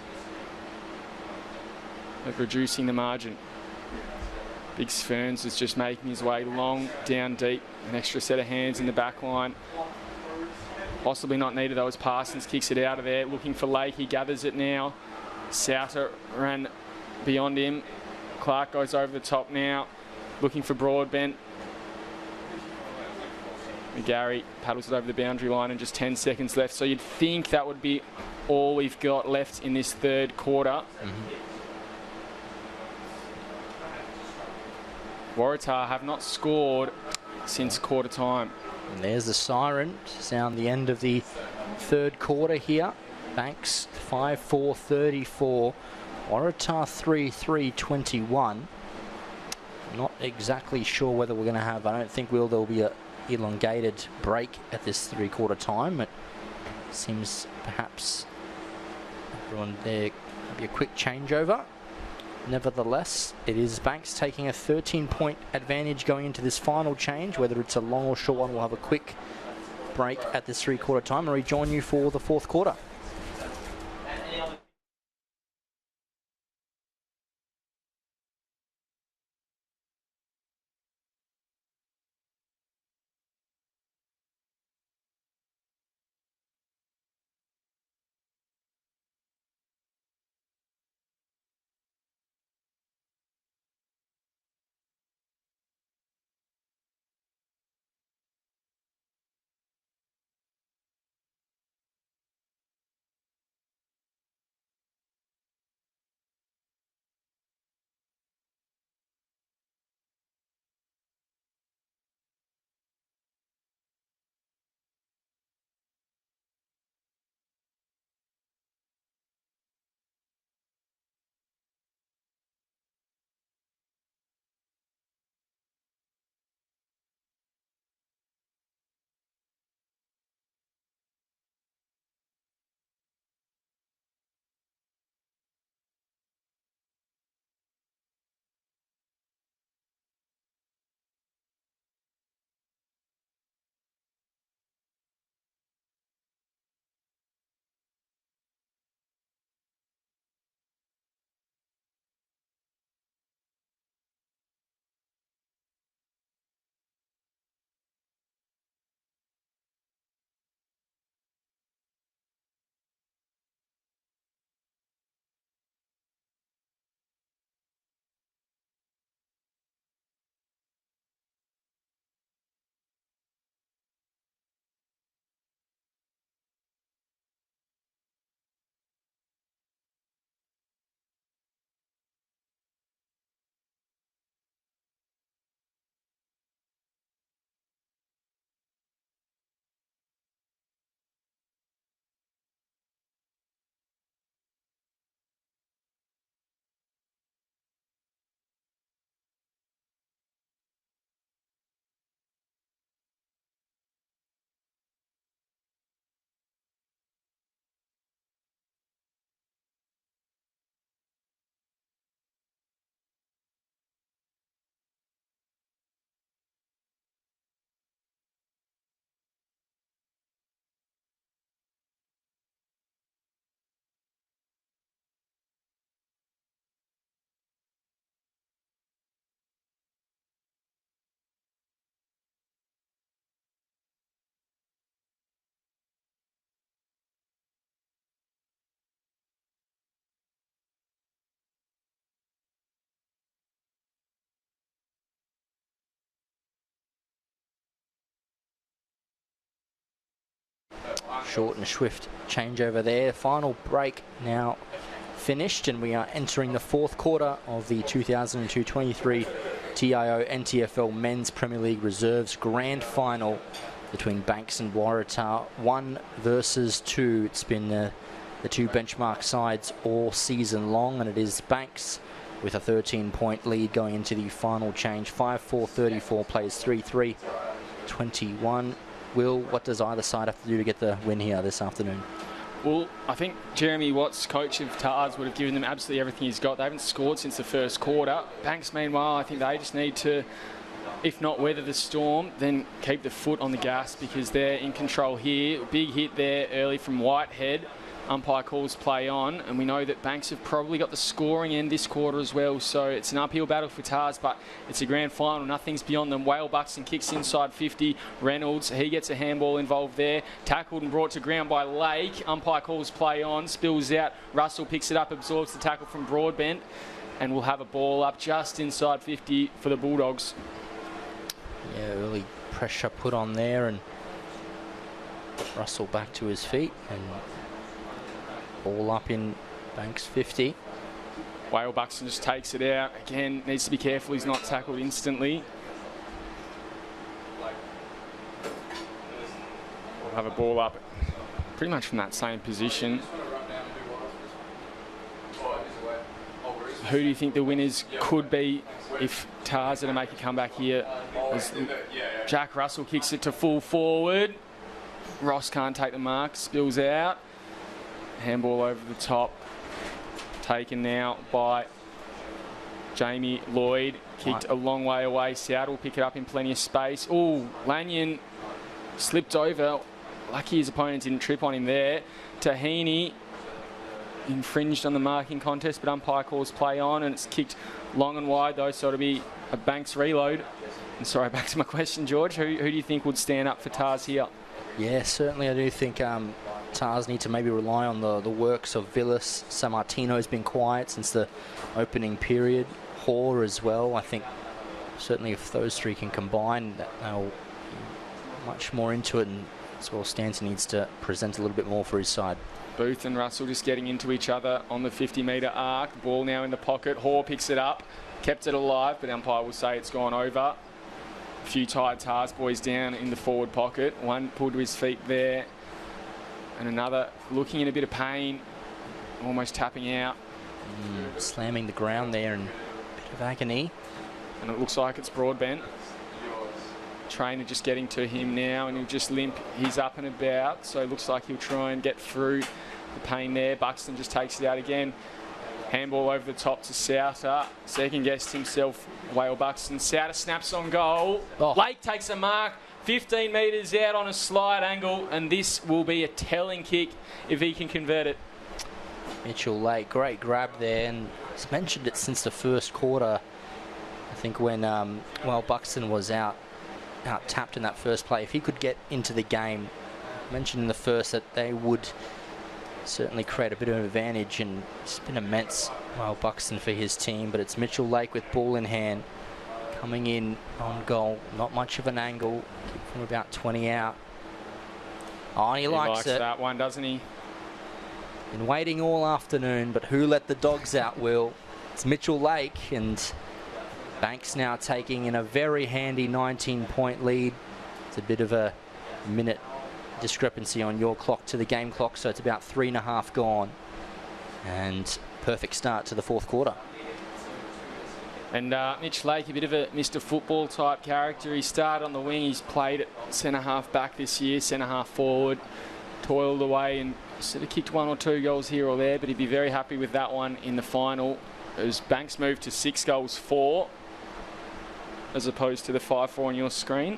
of reducing the margin. Big Ferns is just making his way long, down deep. An extra set of hands in the back line. Possibly not needed though as Parsons kicks it out of there. Looking for Lake, he gathers it now. Souter ran beyond him. Clark goes over the top now. Looking for Broadbent. McGarry paddles it over the boundary line and just 10 seconds left. So you'd think that would be all we've got left in this third quarter. Waratah have not scored since quarter time. And there's the siren to sound the end of the third quarter here. Banks 5-4-34. Waratah 3-3-21. Not exactly sure whether we're going to have, I don't think there'll be a elongated break at this three-quarter time. It seems perhaps everyone there will be a quick changeover. Nevertheless, it is Banks taking a 13-point advantage going into this final change. Whether it's a long or short one, we'll have a quick break at this three-quarter time and rejoin you for the fourth quarter. Short and swift changeover there. Final break now finished, and we are entering the fourth quarter of the 2022-23 TIO NTFL Men's Premier League Reserves Grand Final between Banks and Waratah. 1 versus 2. It's been the two benchmark sides all season long, and it is Banks with a 13-point lead going into the final change. 5-4-34 plays 3-3-21. Will, what does either side have to do to get the win here this afternoon? Well, I think Jeremy Watts, coach of Tars, would have given them absolutely everything he's got. They haven't scored since the first quarter. Banks, meanwhile, I think they just need to, if not weather the storm, then keep the foot on the gas, because they're in control here. Big hit there early from Whitehead. Umpire calls play on, and we know that Banks have probably got the scoring end this quarter as well, so it's an uphill battle for Tars, but it's a grand final. Nothing's beyond them. Whale Buxton kicks inside 50. Reynolds, he gets a handball involved there. Tackled and brought to ground by Lake. Umpire calls play on, spills out. Russell picks it up, absorbs the tackle from Broadbent, and we'll have a ball up just inside 50 for the Bulldogs. Yeah, early pressure put on there, and Russell back to his feet, and ball up in Banks 50. Whale Buxton just takes it out. Again, needs to be careful he's not tackled instantly. We'll have a ball up pretty much from that same position. Who do you think the winners could be if Tars are to make a comeback here? As Jack Russell kicks it to full forward. Ross can't take the mark, spills out. Handball over the top, taken now by Jamie Lloyd. Kicked a long way away. Seattle pick it up in plenty of space. Oh, Lanyon slipped over. Lucky his opponent didn't trip on him there. Tahini infringed on the marking contest, but umpire calls play on, and it's kicked long and wide though, so it'll be a Banks reload. And sorry, back to my question, George. Who do you think would stand up for Tars here? Yeah, certainly I do think Tars need to maybe rely on the works of Villas. Sammartino's been quiet since the opening period. Hoare as well. I think certainly if those three can combine, they'll be much more into it, and as well Stanton needs to present a little bit more for his side. Booth and Russell just getting into each other on the 50-metre arc. Ball now in the pocket. Hoare picks it up, kept it alive, but umpire will say it's gone over. A few tired Tars boys down in the forward pocket. One pulled to his feet there, and another looking in a bit of pain, almost tapping out. Slamming the ground there in a bit of agony. And it looks like it's Broadbent. Trainer just getting to him now, and he'll just limp. He's up and about, so it looks like he'll try and get through the pain there. Buxton just takes it out again. Handball over the top to Souter. Second guessed himself, Whale Buxton. Souter snaps on goal. Oh. Lake takes a mark, 15 metres out on a slide angle, and this will be a telling kick if he can convert it. Mitchell Lake, great grab there, and he's mentioned it since the first quarter. I think when Buxton was out tapped in that first play, if he could get into the game, mentioned in the first that they would certainly create a bit of an advantage, and it's been immense Buxton for his team. But it's Mitchell Lake with ball in hand, coming in on goal. Not much of an angle, from about 20 out. Oh, and he likes it. That one, doesn't he? Been waiting all afternoon, but who let the dogs out, Will? It's Mitchell Lake, and Banks now taking in a very handy 19-point lead. It's a bit of a minute discrepancy on your clock to the game clock, so it's about 3.5 gone. And perfect start to the fourth quarter. And Mitch Lake, a bit of a Mr. Football type character. He started on the wing. He's played at centre-half back this year, centre-half forward. Toiled away and sort of kicked 1 or 2 goals here or there, but he'd be very happy with that one in the final, as Banks moved to 6 goals 4, as opposed to the 5-4 on your screen.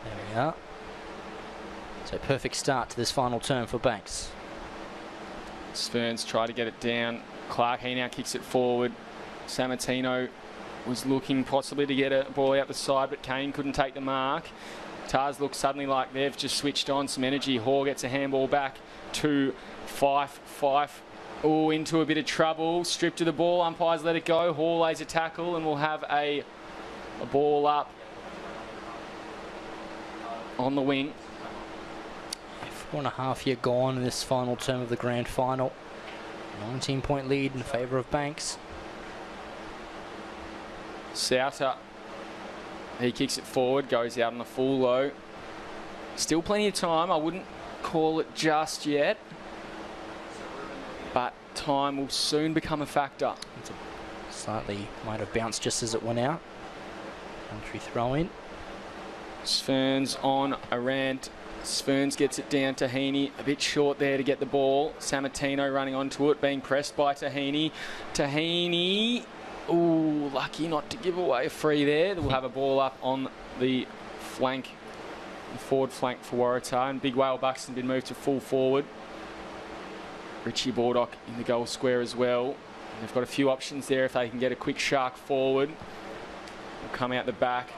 There we are. So perfect start to this final term for Banks. Spurns try to get it down. Clark, he now kicks it forward. Sammartino was looking possibly to get a ball out the side, but Kane couldn't take the mark. Tars look suddenly like they've just switched on some energy. Hoare gets a handball back to Fife. Fife, into a bit of trouble. Stripped to the ball. Umpires let it go. Hoare lays a tackle, and we'll have a ball up on the wing. 2.5 year gone in this final term of the grand final. 19-point lead in favour of Banks. Souter, he kicks it forward, goes out on the full low. Still plenty of time. I wouldn't call it just yet, but time will soon become a factor. Slightly might have bounced just as it went out. Country throw in. Sferns on a rant. Sferns gets it down to Heaney. A bit short there to get the ball. Sammartino running onto it, being pressed by Tahini. Tahini, ooh, lucky not to give away a free there. We'll have a ball up on the flank, the forward flank for Waratah. And Big Whale Buxton been moved to full forward. Richie Baldock in the goal square as well. And they've got a few options there if they can get a quick shark forward. Will come out the back.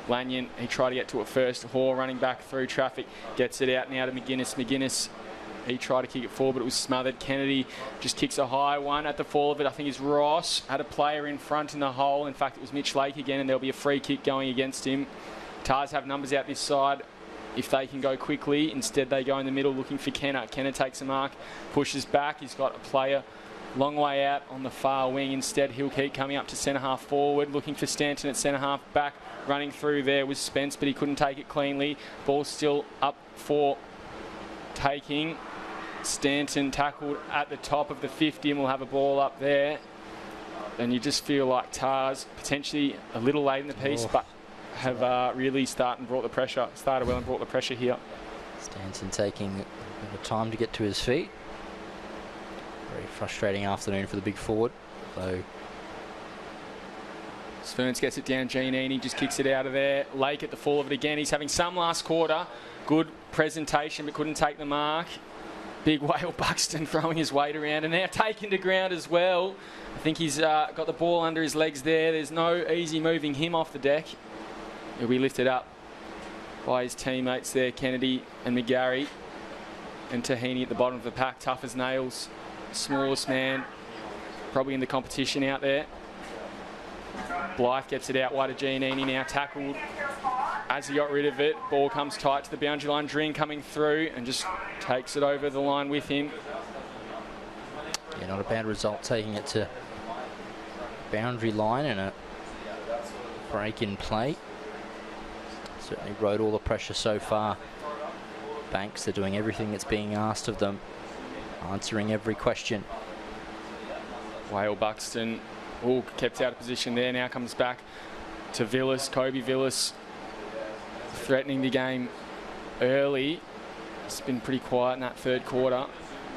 Lanyon, he tried to get to it first. Hall running back through traffic. Gets it out now to McGuinness. McGuinness, he tried to kick it forward, but it was smothered. Kennedy just kicks a high one. At the fall of it, I think is Ross. Had a player in front in the hole. In fact, it was Mitch Lake again, and there'll be a free kick going against him. Tars have numbers out this side if they can go quickly. Instead, they go in the middle looking for Kenner. Kenner takes a mark, pushes back. He's got a player long way out on the far wing. Instead, he'll keep coming up to centre-half forward, looking for Stanton at centre-half back. Running through there was Spence, but he couldn't take it cleanly. Ball still up for taking. Stanton tackled at the top of the 50 and we'll have a ball up there. And you just feel like Tars, potentially a little late in the piece, but have really started well and brought the pressure here. Stanton taking a bit of time to get to his feet. Very frustrating afternoon for the big forward. So Sferns gets it down. Giannini just kicks it out of there. Lake at the fall of it again. He's having some last quarter. Good presentation, but couldn't take the mark. Big Whale Buxton throwing his weight around and now taken to ground as well. I think he's got the ball under his legs there. There's no easy moving him off the deck. He'll be lifted up by his teammates there, Kennedy and McGarry. And Tahini at the bottom of the pack, tough as nails. Smallest man probably in the competition out there. Blythe gets it out wide to Giannini, now tackled as he got rid of it. Ball comes tight to the boundary line. Dring coming through and just takes it over the line with him. Yeah, not a bad result, taking it to boundary line and a break in play. Certainly rode all the pressure so far. Banks are doing everything that's being asked of them, answering every question. Whale Buxton, kept out of position there. Now comes back to Villas. Kobe Villas threatening the game early. It's been pretty quiet in that third quarter.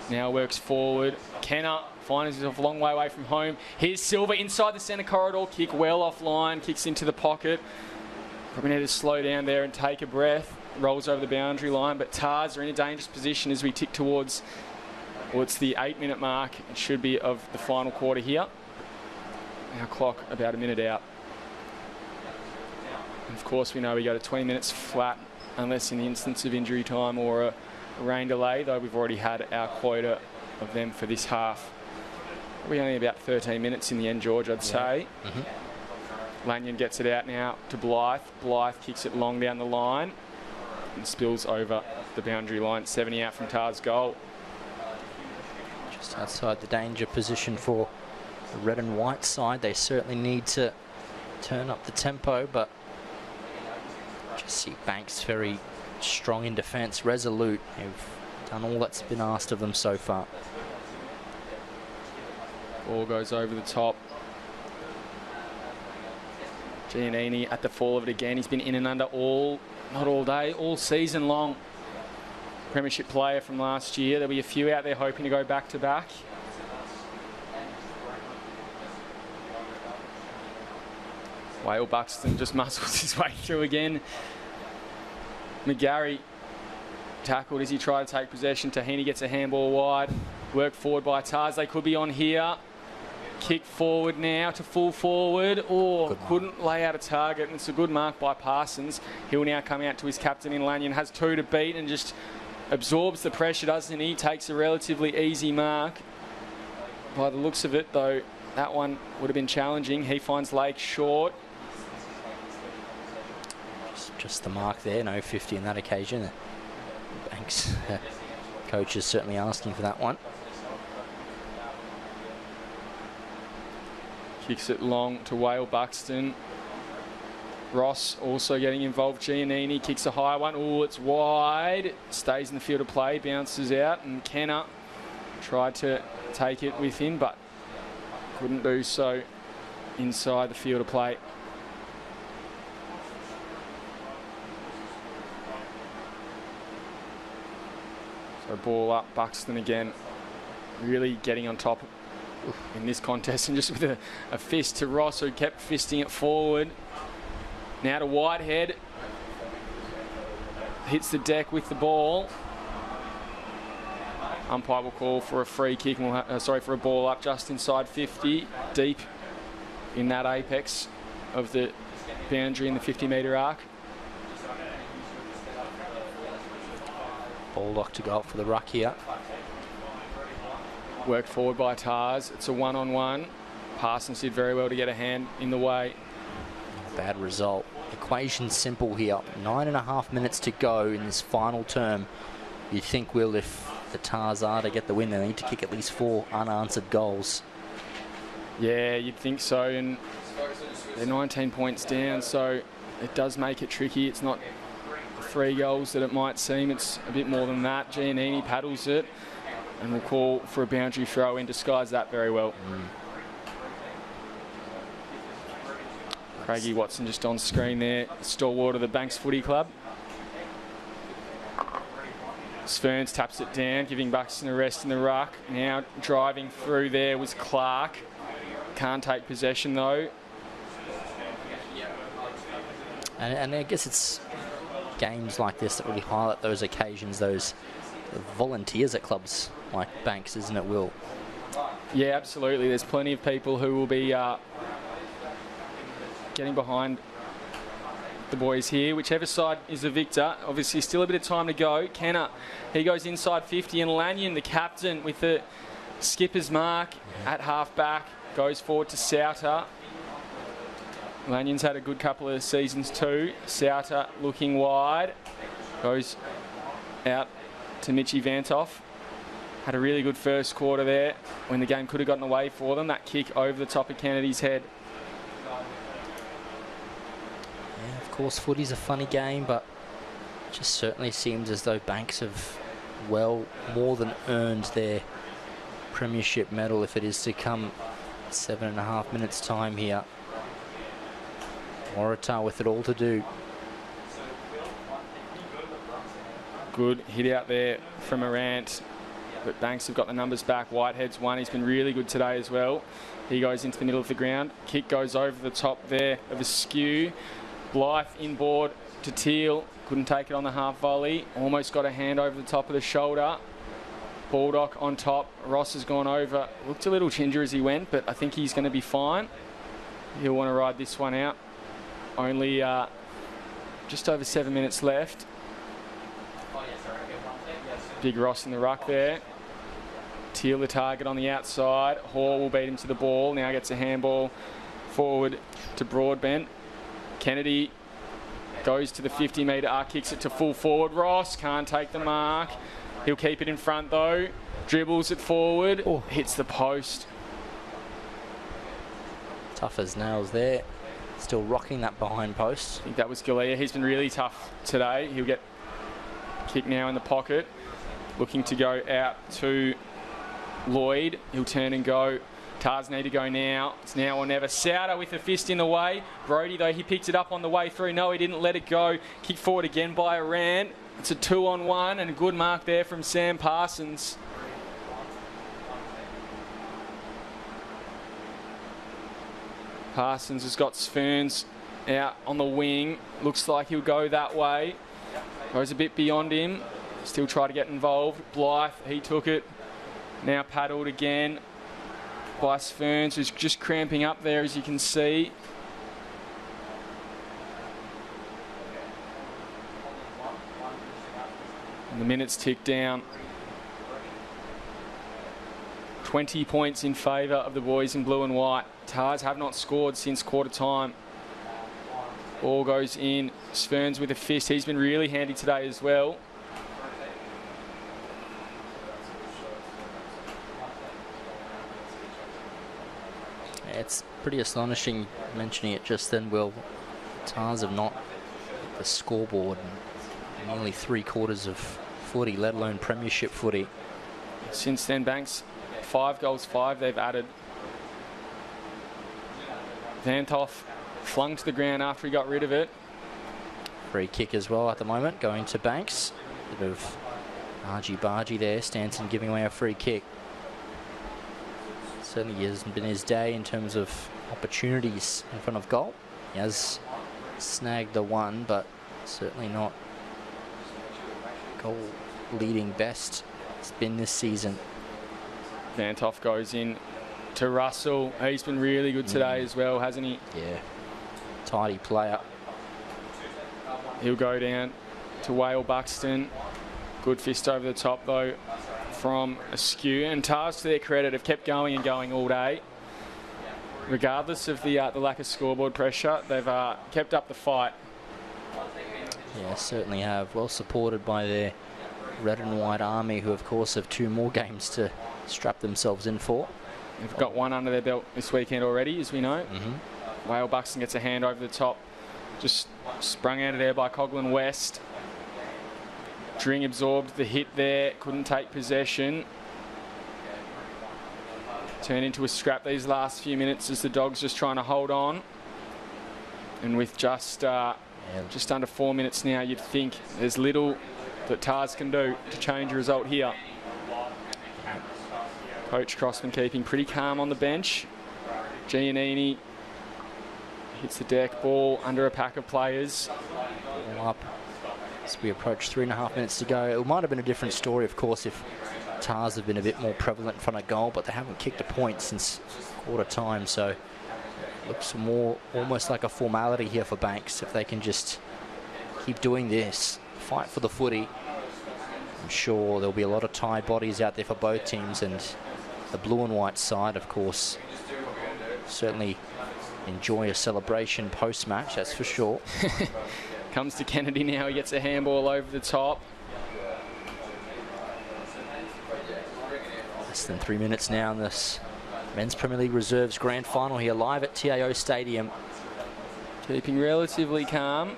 Now works forward. Kenner finds himself a long way away from home. Here's Silver inside the centre corridor. Kick well offline. Kicks into the pocket. Probably need to slow down there and take a breath. Rolls over the boundary line. But Tars are in a dangerous position as we tick towards, well, it's the 8-minute mark. It should be of the final quarter here. Our clock about a minute out. And of course, we know we go to 20 minutes flat unless in the instance of injury time or a rain delay, though we've already had our quota of them for this half. Probably only about 13 minutes in the end, George, I'd say. Lanyon gets it out now to Blythe. Blythe kicks it long down the line and spills over the boundary line. 70 out from Tars' goal. Just outside the danger position for the red and white side. They certainly need to turn up the tempo, but just see Banks very strong in defence, resolute. They've done all that's been asked of them so far. Ball goes over the top. Giannini at the fall of it again. He's been in and under not all day, all season long. Premiership player from last year. There'll be a few out there hoping to go back to back. Whale Buxton just muscles his way through again. McGarry tackled as he tried to take possession. Tahini gets a handball wide. Work forward by Tars. They could be on here. Kick forward now to full forward. Couldn't lay out a target. And it's a good mark by Parsons. He'll now come out to his captain in Lanyon. Has 2 to beat and just absorbs the pressure, doesn't he? Takes a relatively easy mark. By the looks of it, though, that one would have been challenging. He finds Lake short. Just the mark there, no 50 on that occasion. Banks coach is certainly asking for that one. Kicks it long to Whale Buxton. Ross also getting involved. Giannini kicks a high one. Oh, it's wide. Stays in the field of play, bounces out, and Kenner tried to take it with him, but couldn't do so inside the field of play. So ball up, Buxton again, really getting on top in this contest, and just with a fist to Ross, who kept fisting it forward. Now to Whitehead. Hits the deck with the ball. Umpire will call for a free kick, and for a ball up just inside 50, deep in that apex of the boundary in the 50-metre arc. Baldock to go up for the ruck here. Worked forward by Tars. It's a one-on-one. Parsons did very well to get a hand in the way. Bad result. Equation simple here. 9.5 minutes to go in this final term. You'd think, Will, if the Tars are to get the win, they need to kick at least 4 unanswered goals. Yeah, you'd think so, and they're 19 points down, so it does make it tricky. It's not 3 goals that it might seem. It's a bit more than that. Giannini paddles it, and will call for a boundary throw in, disguise that very well. Craigie Watson just on screen there, stalwart of the Banks Footy Club. Sferns taps it down, giving Buxton a rest in the ruck. Now driving through there was Clark. Can't take possession though. And I guess it's games like this that really highlight those occasions, those volunteers at clubs like Banks, isn't it, Will? Yeah, absolutely. There's plenty of people who will be getting behind the boys here. Whichever side is the victor, obviously still a bit of time to go. Kenner, he goes inside 50, and Lanyon, the captain, with the skipper's mark at half-back, goes forward to Souter. Lanyon's had a good couple of seasons too. Souter looking wide, goes out to Mitchie Vantoff. Had a really good first quarter there when the game could have gotten away for them. That kick over the top of Kennedy's head. Yeah, of course, footy's a funny game, but it just certainly seems as though Banks have well more than earned their premiership medal if it is to come. 7.5 minutes time here. Waratah with it all to do. Good hit out there from Morant, but Banks have got the numbers back. Whitehead's won. He's been really good today as well. He goes into the middle of the ground. Kick goes over the top there of a skew. Blythe inboard to Teal. Couldn't take it on the half volley. Almost got a hand over the top of the shoulder. Baldock on top. Ross has gone over. Looked a little ginger as he went, but I think he's going to be fine. He'll want to ride this one out. Only just over 7 minutes left. Big Ross in the ruck there. Teal the target on the outside. Hall will beat him to the ball. Now gets a handball forward to Broadbent. Kennedy goes to the 50-metre arc, kicks it to full forward. Ross can't take the mark. He'll keep it in front though. Dribbles it forward. Oh, hits the post. Tough as nails there. Still rocking that behind post. I think that was Galea. He's been really tough today. He'll get kick now in the pocket. Looking to go out to Lloyd. He'll turn and go. Tars need to go now. It's now or never. Souter with a fist in the way. Brody, though, he picked it up on the way through. No, he didn't let it go. Kick forward again by Iran. It's a 2-on-1 and a good mark there from Sam Parsons. Parsons has got Sferns out on the wing. Looks like he'll go that way. Goes a bit beyond him. Still try to get involved. Blythe, he took it. Now paddled again by Sferns, who's just cramping up there, as you can see. And the minutes tick down. 20 points in favour of the boys in blue and white. Tars have not scored since quarter time. Ball goes in. Sferns with a fist. He's been really handy today as well. It's pretty astonishing mentioning it just then, Will. Tars have not hit the scoreboard in nearly 3/4 of footy, let alone premiership footy. Since then, Banks, 5 goals, 5 they've added. Vantoff flung to the ground after he got rid of it. Free kick as well at the moment, going to Banks. Bit of argy-bargy there, Stanton giving away a free kick. Certainly hasn't been his day in terms of opportunities in front of goal. He has snagged the one, but certainly not goal leading best it's been this season. Vantoff goes in to Russell. He's been really good today as well, hasn't he? Yeah, tidy player. He'll go down to Whale Buxton. Good fist over the top though from Askew. And Tars, to their credit, have kept going and going all day. Regardless of the lack of scoreboard pressure, they've kept up the fight. Yeah, certainly have. Well supported by their red and white army, who of course have 2 more games to strap themselves in for. They've got one under their belt this weekend already, as we know. Whale Buxton gets a hand over the top. Just sprung out of there by Coghlan West. Dring absorbed the hit there, couldn't take possession. Turned into a scrap these last few minutes as the Dogs just trying to hold on. And with just under 4 minutes now, you'd think there's little that Tars can do to change the result here. Coach Crossman keeping pretty calm on the bench. Giannini hits the deck, ball under a pack of players. All up as we approach 3.5 minutes to go. It might have been a different story, of course, if Tars have been a bit more prevalent in front of goal, but they haven't kicked a point since quarter time, so it looks more almost like a formality here for Banks. If they can just keep doing this, fight for the footy, I'm sure there'll be a lot of tired bodies out there for both teams, and the blue and white side, of course, certainly enjoy a celebration post-match, that's for sure. Comes to Kennedy now, he gets a handball over the top. Less than 3 minutes now in this Men's Premier League Reserves Grand Final here live at TIO Stadium. Keeping relatively calm.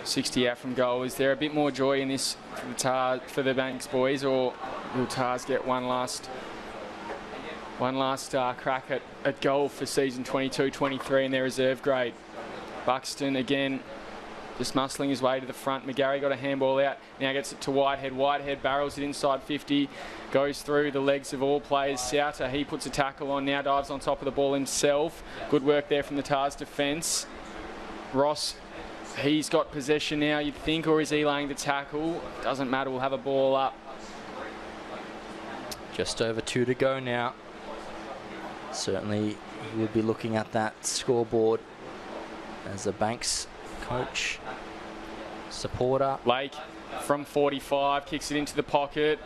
.60 out from goal. Is there a bit more joy in this for the Banks boys, or will Tars get one last crack at goal for season 22-23 in their reserve grade? Buxton again just muscling his way to the front. McGarry got a handball out, now gets it to Whitehead. Whitehead barrels it inside 50, goes through the legs of all players. Souter, he puts a tackle on, now dives on top of the ball himself. Good work there from the Tars defence. Ross, he's got possession now, you'd think, or is he laying the tackle? Doesn't matter, we'll have a ball up. Just over 2 to go now. Certainly you would be looking at that scoreboard as the Banks coach, supporter. Lake from 45 kicks it into the pocket,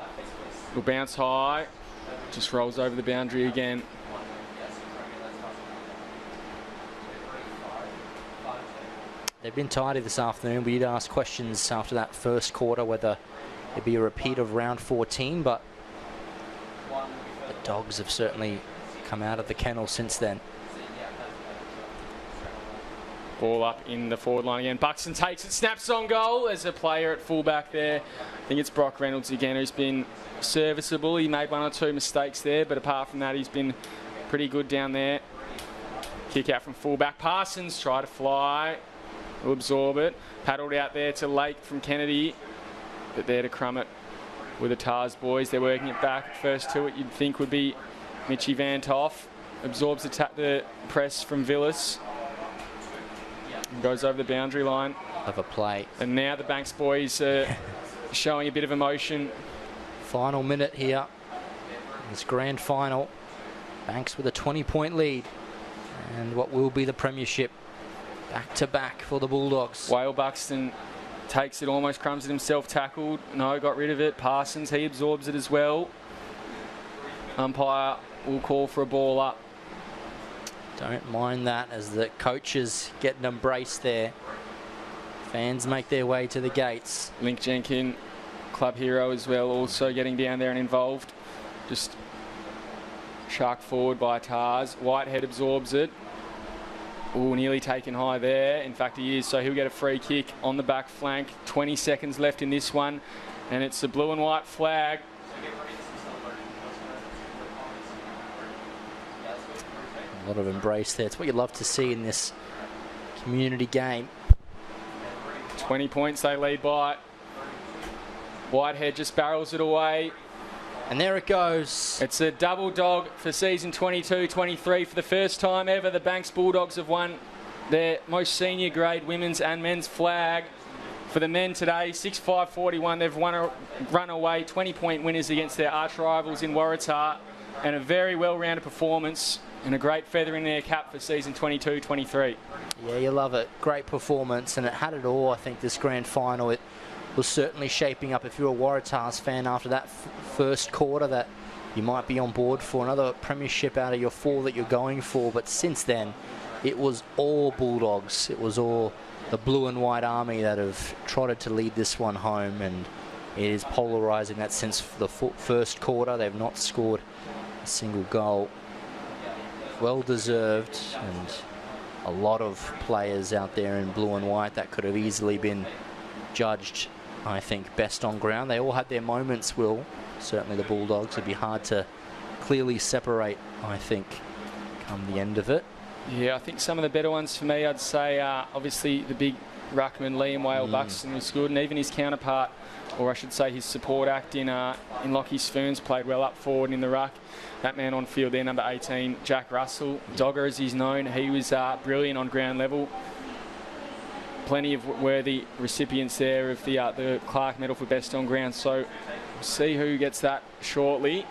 will bounce high, just rolls over the boundary again. They've been tidy this afternoon. We did ask questions after that first quarter whether it'd be a repeat of round 14, but the Dogs have certainly come out of the kennel since then. Ball up in the forward line again. Buxton takes it, snaps on goal. There's a player at fullback there. I think it's Brock Reynolds again, who's been serviceable. He made 1 or 2 mistakes there, but apart from that, he's been pretty good down there. Kick out from fullback. Parsons try to fly. Will absorb it. Paddled out there to Lake from Kennedy, but there to crumb it with the Tars boys. They're working it back. First to it, you'd think would be Mitchie Vantoff. Absorbs the press from Villas. Goes over the boundary line. Of a play. And now the Banks boys are showing a bit of emotion. Final minute here. This grand final. Banks with a 20-point lead. And what will be the premiership. Back to back for the Bulldogs. Whale Buxton takes it, almost crumbs it himself, tackled. No, got rid of it. Parsons, he absorbs it as well. Umpire will call for a ball up. Don't mind that as the coaches get an embrace there. Fans make their way to the gates. Link Jenkin club hero as well, also getting down there and involved. Just shark forward by Tars. Whitehead absorbs it. Ooh, nearly taken high there. In fact, he is, so he'll get a free kick on the back flank. 20 seconds left in this one, and it's the blue and white flag. A lot of embrace there. It's what you love to see in this community game. 20 points they lead by. Whitehead just barrels it away. And there it goes. It's a double dog for season 22-23. For the first time ever, the Banks Bulldogs have won their most senior grade women's and men's flag. For the men today, 6-5-41, they've run away 20-point winners against their arch rivals in Waratah, and a very well-rounded performance and a great feather in their cap for season 22-23. Yeah, you love it. Great performance, and it had it all. I think this grand final, it was certainly shaping up. If you're a Waratahs fan after that first quarter, that you might be on board for another premiership out of your 4 that you're going for. But since then, it was all Bulldogs. It was all the blue and white army that have trotted to lead this one home, and it is polarising that since the first quarter. They've not scored a single goal. Well deserved, and a lot of players out there in blue and white that could have easily been judged, I think, best on ground. They all had their moments, Will. Certainly the Bulldogs. It'd be hard to clearly separate, I think, come the end of it. Yeah, I think some of the better ones for me, I'd say, obviously the big ruckman, Liam Whale-Buxton, was good, and even his counterpart, or I should say his support act in Lockie Spoons, played well up forward in the ruck. That man on field there, number 18, Jack Russell. Dogger, as he's known, he was brilliant on ground level. Plenty of worthy recipients there of the Clark Medal for best on ground. So we'll see who gets that shortly.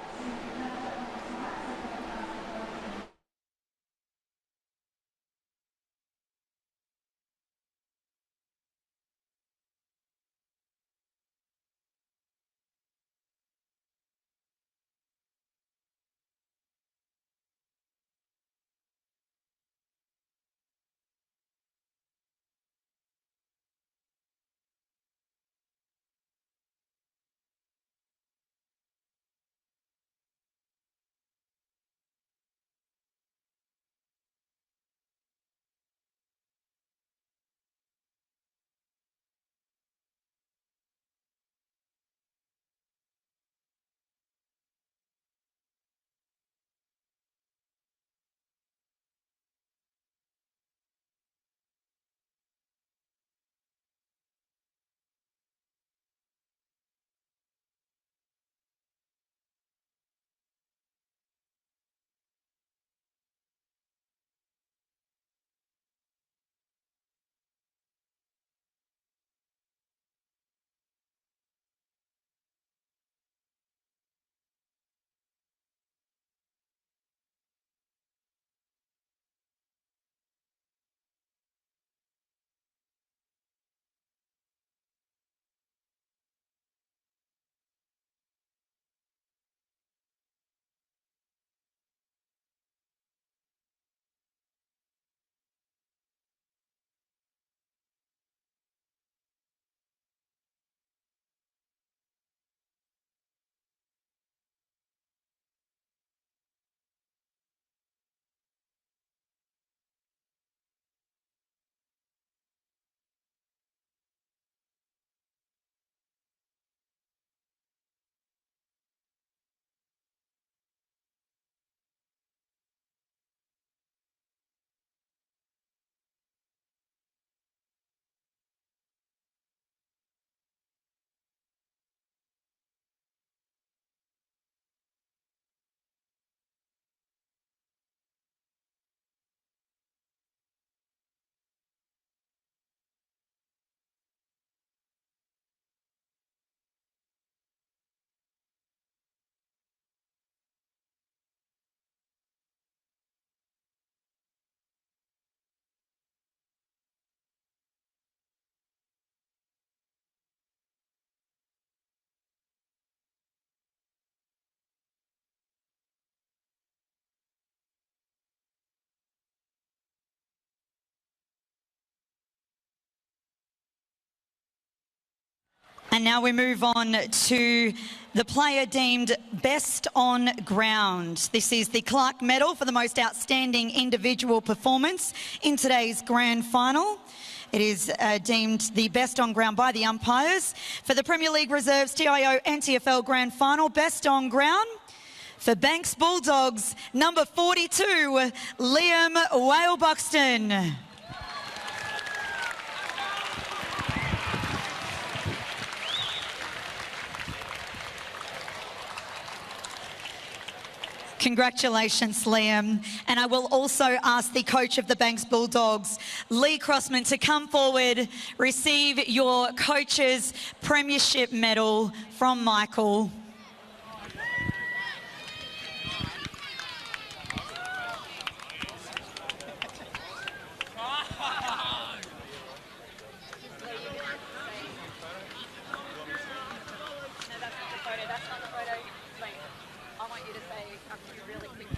And now we move on to the player deemed best on ground. This is the Clark Medal for the most outstanding individual performance in today's grand final. It is deemed the best on ground by the umpires. For the Premier League Reserves TIO NTFL grand final, best on ground for Banks Bulldogs, number 42, Liam Whale Buxton. Congratulations, Liam. And I will also ask the coach of the Banks Bulldogs, Lee Crossman, to come forward, receive your coach's premiership medal from Michael.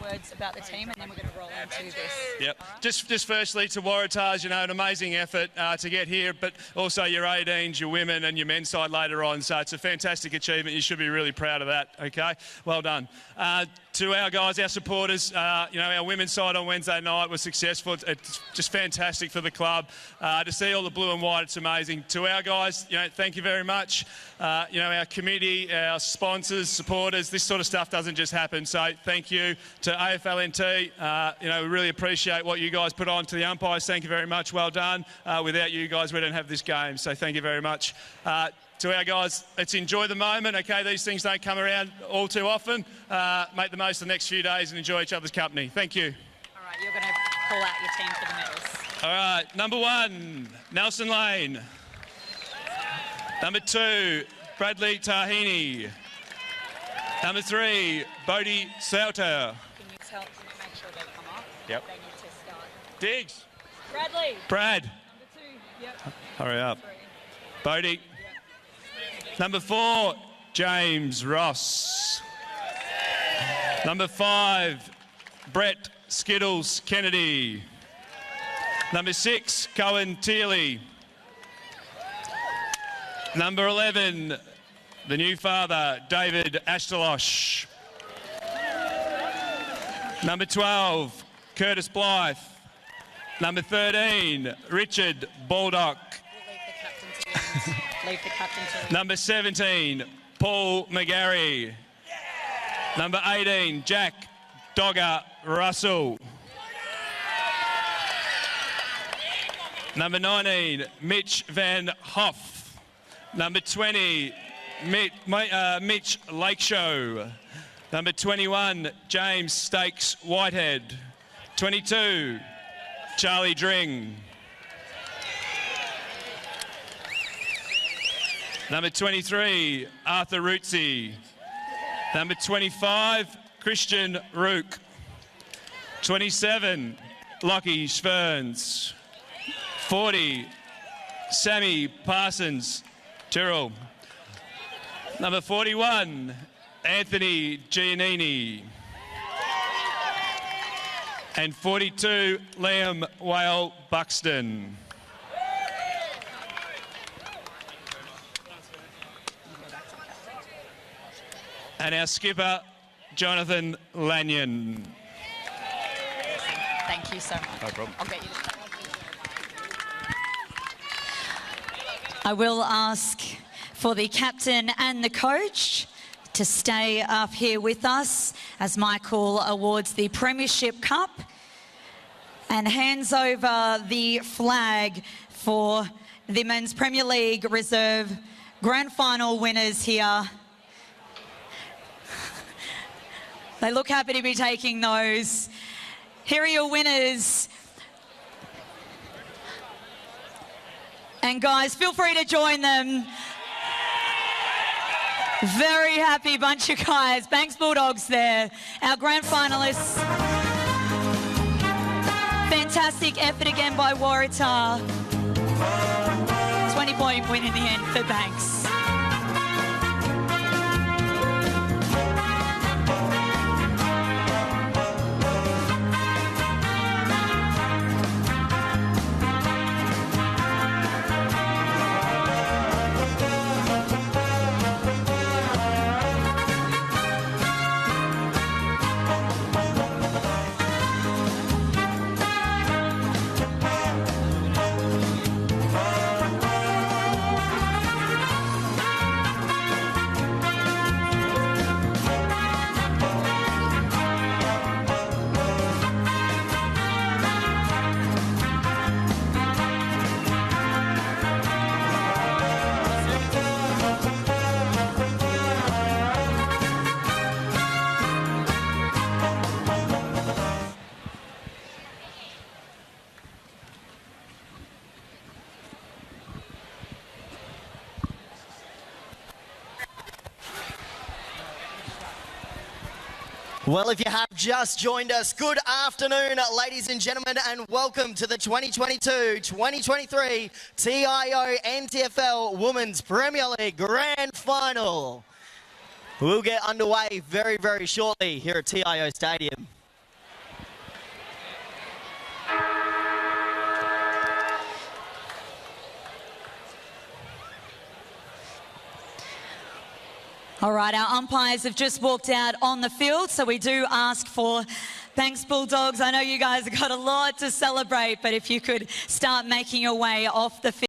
Words about the team, and then we're going to roll into this. Yep. Right. Just firstly to Waratahs, you know, an amazing effort to get here, but also your 18s, your women and your men's side later on. So it's a fantastic achievement. You should be really proud of that. Okay, well done. To our guys, our supporters, you know, our women's side on Wednesday night was successful. It's just fantastic for the club. To see all the blue and white, it's amazing. To our guys, you know, thank you very much. You know, our committee, our sponsors, supporters, this sort of stuff doesn't just happen. So thank you to AFLNT. You know, we really appreciate what you guys put on to the umpires. Thank you very much. Well done. Without you guys, we don't have this game. So thank you very much. To our guys, let's enjoy the moment, okay? These things don't come around all too often. Make the most of the next few days and enjoy each other's company. Thank you. All right, you're going to call out your team for the medals. All right, number 1, Nelson Lane. Number 2, Bradley Tahini. Number 3, Bodie Sauter. Can you make sure they come up? Yep. They need to start. Diggs. Bradley. Brad. Number 2, yep. Hurry up. 3. Bodie. Number 4, James Ross. Number 5, Brett Skittles Kennedy. Number 6, Cohen Teely. Number 11, the new father, David Ashtalosh. Number 12, Curtis Blythe. Number 13, Richard Baldock. Leave the captain to Number 17, Paul McGarry. Number 18, Jack Dogger Russell. Number 19, Mitch Van Hoff. Number 20, Mitch Lakeshow. Number 21, James Stakes Whitehead. 22, Charlie Dring. Number 23, Arthur Rootsey. Number 25, Christian Rook. 27, Lockie Schwerns. 40, Sammy Parsons Tyrrell. Number 41, Anthony Giannini. And 42, Liam Whale Buxton. And our skipper, Jonathan Lanyon. Thank you so much. No problem. I'll get you the I will ask for the captain and the coach to stay up here with us as Michael awards the Premiership Cup and hands over the flag for the Men's Premier League Reserve Grand Final winners here. They look happy to be taking those. Here are your winners. And guys, feel free to join them. Very happy bunch of guys. Banks Bulldogs there, our grand finalists. Fantastic effort again by Waratah. 20-point win in the end for Banks. Well, if you have just joined us, good afternoon, ladies and gentlemen, and welcome to the 2022-2023 TIO NTFL Women's Premier League Grand Final. We'll get underway very, very shortly here at TIO Stadium. All right, our umpires have just walked out on the field, so we do ask for Banks Bulldogs. I know you guys have got a lot to celebrate, but if you could start making your way off the field.